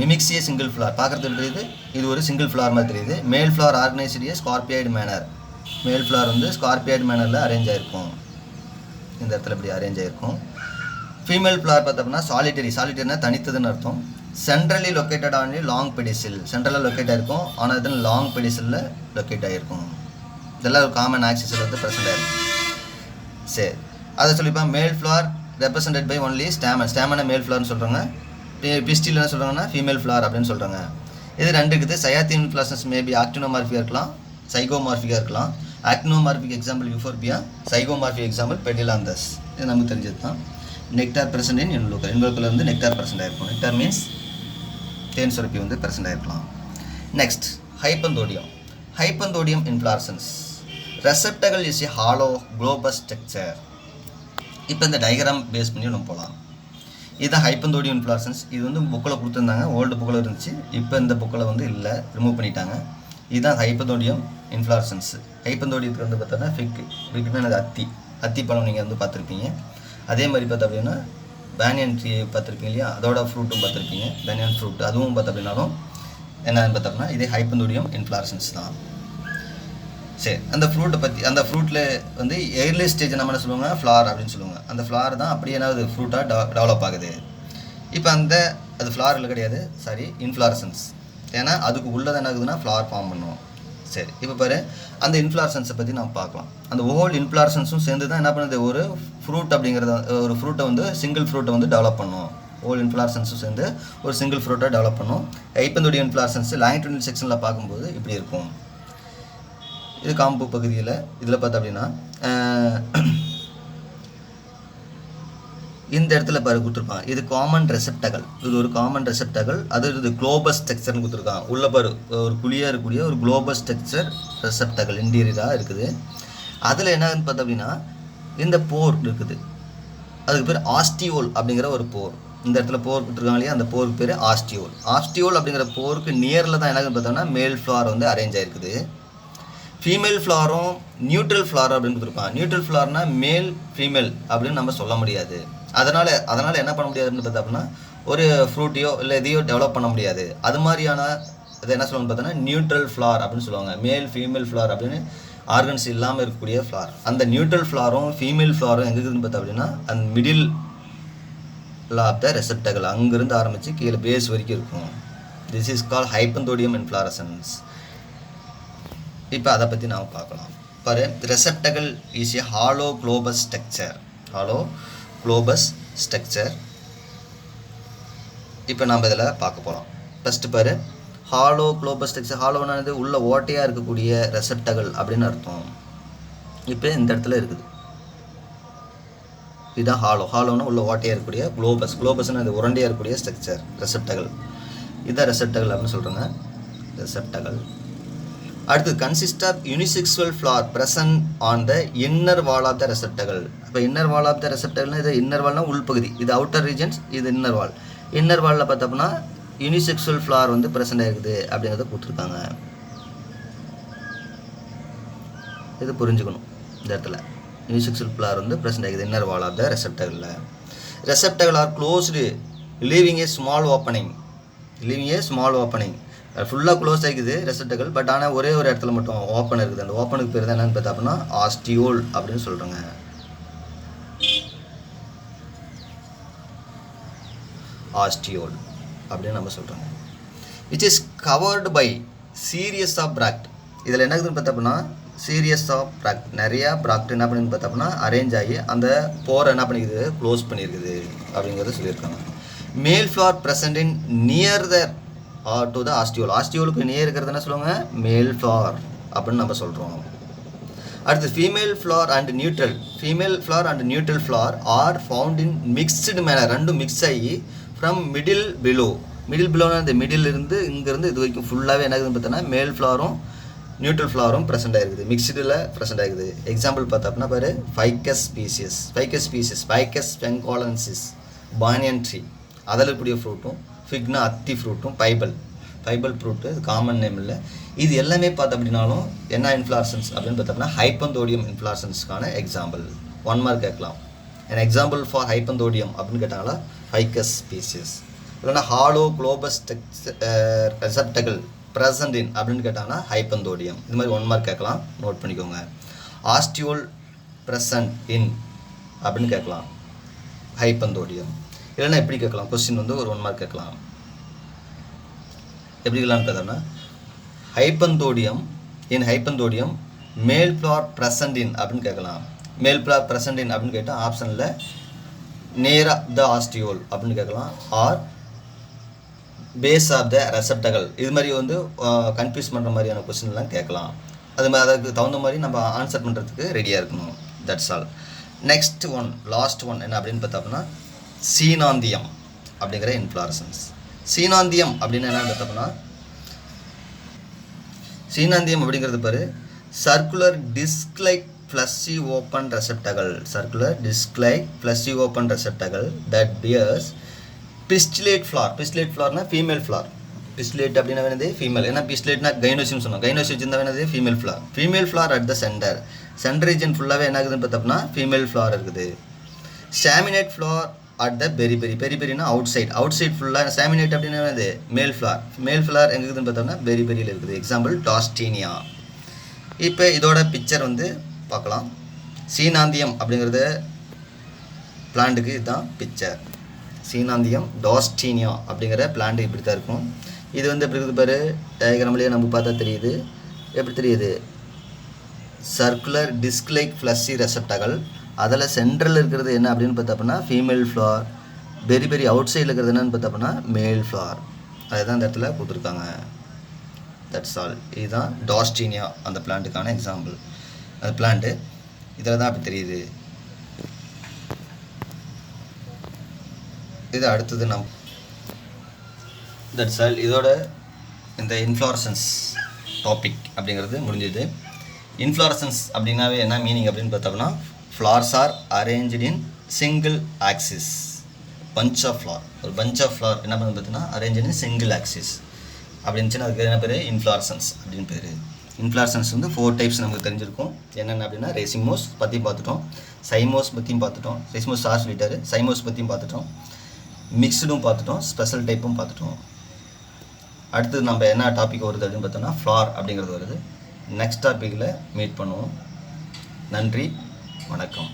மிமிக்ஸ் ஏ சிங்கிள் ஃப்ளார். பார்க்குறது தெரியுது, இது ஒரு சிங்கிள் ஃப்ளார் மாதிரி தெரியுது. மேல் ஃப்ளார் ஆர்கனைஸ்ட் ஏ ஸ்கார்பியாய்டு மேனர். மேல் ஃப்ளார் வந்து ஸ்கார்பியாய்டு மேனரில் அரேஞ்ச் ஆகிருக்கும். இந்த இடத்துல இப்படி அரேஞ்ச் ஆகிருக்கும். ஃபீமேல் ஃப்ளார் பார்த்தோம்னா சாலிட்டரினா தனித்ததுன்னு அர்த்தம். Centrally located only long pedicel. சென்ட்ரலாக லொக்கேட் ஆகிருக்கும், ஆனால் இது லாங் பெடிசிலில் லொக்கேட் ஆகிருக்கும். இதெல்லாம் ஒரு காமன் ஆக்சிஸில் வந்து ப்ரெசென்ட் ஆகிருக்கும். சரி, அதை சொல்லிப்பேன். Male flower represented by only stamen. ஸ்டாமனை மேல் ஃப்ளார்னு சொல்கிறாங்க. பிஸ்டில் என்ன சொல்கிறாங்கன்னா ஃபீமேல் ஃப்ளார் அப்படின்னு சொல்கிறாங்க. இது ரெண்டு இருக்குது. சயாத்தின் இன்ஃப்ளாரசன்ஸ் மேபி ஆக்டினோமார்பிக்காக இருக்கலாம், சைகோமார்பிக்காக இருக்கலாம். Actinomorphic example Euphorbia, zygomorphic example Pedilanthus. இது நமக்கு தெரிஞ்சது தான். Nectar present in involucre. இன்வெலோக்கரில் வந்து நெக்டார் பிரசன்ட் ஆகிருக்கும். நெக்டார் மீன்ஸ் தேன் சுரப்பி வந்து பிரசன்ட் ஆகிருக்கலாம். Next hypanthodium. Hypanthodium inflorescence receptacle is a hollow globose structure. இப்போ இந்த டயக்ராம் பேஸ் பண்ணி நம்ம போகலாம். இதுதான் ஹைப்பந்தோடியம் இன்ஃப்ளாரசன்ஸ். இது வந்து புக்கில் கொடுத்துருந்தாங்க, ஓல்டு புக்கில் இருந்துச்சு. இப்போ இந்த புக்கில் வந்து இல்லை, ரிமூவ் பண்ணிட்டாங்க. இதுதான் ஹைப்பந்தோடியம் இன்ஃப்ளாரசன்ஸ். ஹைப்பந்தோடியத்துக்கு வந்து பார்த்தோன்னா ஃபிக்னா அது அத்தி பழம் நீங்கள் வந்து பார்த்துருப்பீங்க. அதே மாதிரி பார்த்தா அப்படின்னா பேனியன் ட்ரீ பார்த்துருப்பீங்க இல்லையா, அதோட ஃப்ரூட்டும் பார்த்துருப்பீங்க. பேனியன் ஃப்ரூட் அதுவும் பார்த்தா அப்படின்னாலும் என்னன்னு பார்த்தோம்னா இதே ஹைப்பந்தோடியம் இன்ஃப்ளாரசன்ஸ் தான். சரி, அந்த ஃப்ரூட்டை பற்றி, அந்த ஃப்ரூட்டில் வந்து ஏர்லி ஸ்டேஜ் நம்ம என்ன சொல்லுவாங்க ஃப்ளார் அப்படின்னு சொல்லுவாங்க. அந்த ஃப்ளார் தான் அப்படி என்னாவது ஃப்ரூட்டாக டெவலப் ஆகுது. இப்போ அது ஃப்ளாரில் கிடையாது, சாரி இன்ஃப்ளாரசன்ஸ். ஏன்னா அதுக்கு உள்ளது என்ன ஆகுதுன்னா ஃப்ளார் ஃபார்ம் பண்ணுவோம். சரி, இப்போ பாரு அந்த இன்ஃப்ளாரசன்ஸை பற்றி நம்ம பார்க்கலாம். அந்த ஹோல் இன்ஃப்ளாரசன்ஸும் சேர்ந்து தான் என்ன பண்ணுது, ஒரு ஃப்ரூட் அப்படிங்கிறத, ஒரு ஃப்ரூட்டை வந்து சிங்கிள் ஃப்ரூட்டை வந்து டெவலப் பண்ணும். ஹோல் இன்ஃப்ளாரசன்ஸும் சேர்ந்து ஒரு சிங்கிள் ஃப்ரூட்டை டெவலப் பண்ணும். ஹைப்பந்தோடியம் இன்ஃப்ளாரசன்ஸ் லாங்கிட்யூடினல் செக்ஷனில் பார்க்கும்போது இப்படி இருக்கும். இது காம்பு பகுதியில் இதில் பார்த்தா அப்படின்னா இந்த இடத்துல பாரு கொடுத்துருப்பாங்க. இது காமன் ரெசெப்டகல். இது ஒரு காமன் ரெசெப்டகல். அது இது குளோபஸ் ஸ்ட்ரக்சர்னு கொடுத்துருக்காங்க. உள்ள பாரு ஒரு குழியாக இருக்கக்கூடிய ஒரு குளோபஸ் ஸ்ட்ரக்சர் ரெசெப்டகல் இன்டீரியராக இருக்குது. அதில் என்னன்னு பார்த்தா அப்படின்னா இந்த போர் இருக்குது, அதுக்கு பேர் ஆஸ்டியோல் அப்படிங்கிற ஒரு போர். இந்த இடத்துல போர் கொடுத்துருக்காங்க இல்லையா, அந்த போருக்கு பேர் ஆஸ்டியோல். ஆஸ்டியோல் அப்படிங்கிற போருக்கு நியரில் தான் என்னன்னு பார்த்தோம்னா மேல் ஃப்ளார் வந்து அரேஞ்ச் ஆகிருக்குது. ஃபீமேல் ஃப்ளாரும் நியூட்ரல் ஃப்ளார் அப்படின்னு கொடுத்துருப்பாங்க. நியூட்ரல் ஃப்ளார்னா மேல் ஃபீமேல் அப்படின்னு நம்ம சொல்ல முடியாது. அதனால் என்ன பண்ண முடியாதுன்னு பார்த்தா அப்படின்னா ஒரு ஃப்ரூட்டையோ இல்லை எதையோ டெவலப் பண்ண முடியாது. அது மாதிரியான இதை என்ன சொல்லுவாங்கன்னு பார்த்தோன்னா நியூட்ரல் ஃப்ளார் அப்படின்னு சொல்லுவாங்க. மேல் ஃபீமேல் ஃப்ளார் அப்படின்னு ஆர்கன்ஸ் இல்லாமல் இருக்கக்கூடிய ஃப்ளார். அந்த நியூட்ரல் ஃப்ளாரும் ஃபீமேல் ஃப்ளாரும் எங்கே இருக்குதுன்னு பார்த்தா அப்படின்னா அந்த மிடில் ஆஃப் த ரெசெப்டகல், அங்கேருந்து ஆரம்பித்து கீழே பேஸ் வரைக்கும் இருக்கும். This is call hypanthodium inflorescence. இப்போ அதை பற்றி நாம் பார்க்கலாம். பாரு, receptacle is a hollow globose structure. Hollow globose structure. இப்போ நாம் இதில் பார்க்க போகிறோம். ஃபஸ்ட்டு பாரு, ஹாலோ குளோபஸ் ஸ்ட்ரக்சர். ஹாலோனானது உள்ள ஓட்டையாக இருக்கக்கூடிய ரெசெப்டகல் அப்படின்னு அர்த்தம். இப்போ இந்த இடத்துல இருக்குது, இதுதான் ஹாலோனா உள்ள ஓட்டையாக இருக்கக்கூடிய குளோபஸ்னு அது உருண்டையாக இருக்கக்கூடிய ஸ்ட்ரக்சர் ரெசெப்டகல். இதுதான் ரெசெப்டகல் அப்படின்னு சொல்கிறாங்க. ரெசெப்டகல். அடுத்து consist of unisexual flower present on the inner wall of the receptacle. இப்போ இன்னர் வால் ஆஃப் த ரெசெப்டகல்னா இது இன்னர் வால்னா உள்பகுதி, இது அவுட்டர் ரீஜன்ஸ், இது இன்னர் வால். இன்னர் வாலில் பார்த்தோம்னா யூனிசெக்சுவல் ஃப்ளார் வந்து ப்ரெசென்ட் ஆகிருக்குது அப்படிங்கிறத கொடுத்துருக்காங்க. இது புரிஞ்சுக்கணும் இந்த இடத்துல. யூனிசெக்சுவல் ஃப்ளார் வந்து ப்ரெசென்ட் ஆகிருக்குது இன்னர் வால் ஆஃப் த ரெசெப்டகலில். Receptacle are closed leaving a small opening. ஃபுல்லாக க்ளோஸ் ஆகிக்குது ரெசெப்டகல், பட் ஆனால் ஒரே ஒரு இடத்துல மட்டும் ஓப்பன் இருக்குது. அந்த ஓப்பனுக்கு பேர் தான் என்னென்னு பார்த்தா அப்படின்னா ஆஸ்டியோல் அப்படின்னு சொல்கிறாங்க. ஆஸ்டியோல் அப்படின்னு நம்ம சொல்கிறாங்க. Which is covered by series of bract. இதில் என்ன இருக்குதுன்னு பார்த்தா அப்படின்னா சீரியஸ் ஆஃப் பிராக்ட், நிறையா பிராக்ட் என்ன பண்ணின்னு பார்த்தா அப்படின்னா அரேஞ்ச் ஆகி அந்த போரை என்ன பண்ணிக்குது க்ளோஸ் பண்ணியிருக்குது அப்படிங்கிறத சொல்லியிருக்காங்க. Male flower present in near the to the ostiole. ஆஸ்டியோலுக்கு நியர் இருக்கிறது என்ன சொல்லுவாங்க மேல் ஃப்ளார் அப்படின்னு நம்ம சொல்கிறோம். அடுத்து female flower and neutral flower are found in mixed manner. ரெண்டும் மிக்ஸ் ஆகி ஃப்ரம் மிடில் பிலோனா இந்த மிடில் இருந்து இங்கேருந்து இது வரைக்கும் ஃபுல்லாகவே என்ன ஆகுதுன்னு பார்த்தோன்னா மேல் ஃப்ளாரும் நியூட்ரல் ஃப்ளாரும் ப்ரெசென்ட் ஆகிருக்குது, மிக்ஸ்டில் ப்ரெசென்ட் ஆகிருக்குது. எக்ஸாம்பிள் பார்த்தா அப்படின்னா பாரு ficus species, ficus பெங்கோலன்சிஸ், banian tree அதில் இருக்கக்கூடிய ஃப்ரூட்டும், ஃபிக்னா அத்தி ஃப்ரூட்டும், பைபிள் ஃப்ரூட்டு இது காமன் நேம் இல்லை. இது எல்லாமே பார்த்து அப்படின்னாலும் என்ன இன்ஃப்ளாரசன்ஸ் அப்படின்னு பார்த்தோம்னா ஹைப்பந்தோடியம் இன்ஃப்ளாரசன்ஸ்க்கான எக்ஸாம்பிள். 1 மார்க் கேட்கலாம். an எக்ஸாம்பிள் ஃபார் ஹைப்பந்தோடியம் அப்படின்னு கேட்டாங்களா ஃபைக்கஸ் ஸ்பீசிஸ். இல்லைன்னா ஹாலோ குளோபஸ் ரெசெப்டகல் ப்ரெசன்ட் இன் அப்படின்னு கேட்டாங்கன்னா ஹைப்பந்தோடியம். இது மாதிரி 1 மார்க் கேட்கலாம், நோட் பண்ணிக்கோங்க. ஆஸ்டியோல் ப்ரெசன்ட் இன் அப்படின்னு கேட்கலாம் ஹைப்பந்தோடியம். இல்லைன்னா எப்படி கேட்கலாம், கொஸ்டின் வந்து ஒரு 1 மார்க் கேட்கலாம். எப்படி கேட்கலான்னு பார்த்தோம்னா ஹைப்பந்தோடியம் மேல் ஃப்ளார் ப்ரெசன்ட் இன் அப்படின்னு கேட்கலாம். மேல் ஃப்ளார் ப்ரெசன்ட் இன் அப்படின்னு கேட்டால் ஆப்ஷனில் நியர் த ஆஸ்டியோல் அப்படின்னு கேட்கலாம், ஆர் பேஸ் ஆஃப் த ரெசெப்டகல். இது மாதிரி வந்து கன்ஃபியூஸ் பண்ணுற மாதிரியான கொஸ்டின்லாம் கேட்கலாம். அது மாதிரி அதுக்கு தகுந்த மாதிரி நம்ம ஆன்சர் பண்ணுறதுக்கு ரெடியாக இருக்கணும். That's all. Next one, last one என்ன அப்படின்னு பார்த்தோம்னா சீனாந்தியம் அப்படிங்கிற இன்ஃப்ளாரசன்ஸ். சீனாந்தியம் அப்படின்னு என்னென்னு பார்த்தோம்னா சீனாந்தியம் அப்படிங்கிறது பாரு circular disc like fleshy open receptacle that bears pistillate ஃப்ளார்னா ஃபீமேல் ஃப்ளார். பிஸ்டிலேட் அப்படின்னா வேணுது ஃபீமேல், ஏன்னா பிஸ்டிலேட்னா கைனோசியம் சொன்னோம், கைனோசியம் இருந்தால் வேணுது female flower at the center region ஃபுல்லாகவே என்ன ஆகுதுன்னு பார்த்தோம்னா ஃபீமேல் ஃப்ளார் இருக்குது. ஸ்டாமினேட் ஃப்ளார் அட் த பெரிபெரினா அவுட் சைட் ஃபுல்லாக. ஸ்டாமினேட் அப்படின்னா வேணுது மேல் ஃப்ளார் எங்கே இருக்குதுன்னு பார்த்தோம்னா பெரிபெரியில் இருக்குது. Example Dorstenia. இப்போ இதோட பிக்சர் வந்து பார்க்கலாம். சீனாந்தியம் அப்படிங்கிறது பிளான்ட்டுக்கு இதுதான் பிக்சர். சீனாந்தியம் டாஸ்டீனியா அப்படிங்கிற பிளான்ட் இப்படி தான் இருக்கும். இது வந்து எப்படி இருக்குது பாரு, டயக்ராம்லேயே நம்ம பார்த்தா தெரியுது. எப்படி தெரியுது, சர்க்குலர் டிஸ்க் லைக் ஃப்ளஷி ரெசெப்டகல், அதில் சென்ட்ரல் இருக்கிறது என்ன அப்படின்னு பார்த்தா அப்படின்னா ஃபீமேல் ஃப்ளார், பெரி அவுட் சைடில் இருக்கிறது என்னன்னு பார்த்தா அப்படின்னா மேல் ஃப்ளார். அதுதான் இந்த இடத்துல கொடுத்துருக்காங்க. That's all. இதுதான் டாஸ்டீனியா அந்த பிளான்ட்டுக்கான எக்ஸாம்பிள். அந்த பிளான்ட்டு இதில் தான் அப்படி தெரியுது. இது அடுத்தது தட்ஸ் ஆல். இதோட இந்த இன்ஃப்ளாரசன்ஸ் டாபிக் அப்படிங்கிறது முடிஞ்சது. இன்ஃப்ளாரசன்ஸ் அப்படின்னாவே என்ன மீனிங் அப்படின்னு பார்த்தோம்னா flowers are arranged in single axis. ஒரு பஞ்ச் ஆஃப் ஃப்ளார் என்ன பண்ணு பார்த்தீங்கன்னா அரேஞ்ச் இன் சிங்கிள் ஆக்சிஸ் அப்படின்னுச்சுன்னா அதுக்கு என்ன பேர் இன்ஃப்ளாரசன்ஸ் அப்படின்னு பேர். இன்ஃப்ளாரசன்ஸ் வந்து 4 டைப்ஸ் நமக்கு தெரிஞ்சிருக்கும். என்னென்ன அப்படின்னா ரெசிமோஸ் பற்றியும் பார்த்துட்டோம், சைமோஸ் பற்றியும் பார்த்துட்டோம், ரெசிமோஸ் சார் சொல்லிட்டாரு, சைமோஸ் பற்றியும் பார்த்துட்டோம், மிக்ஸ்டும் பார்த்துட்டோம், ஸ்பெஷல் டைப்பும் பார்த்துட்டோம். அடுத்தது நம்ம என்ன டாபிக் வருது அப்படின்னு பார்த்தோம்னா ஃப்ளார் அப்படிங்கிறது வருது. நெக்ஸ்ட் டாப்பிக்கில் மீட் பண்ணுவோம். நன்றி, வணக்கம்.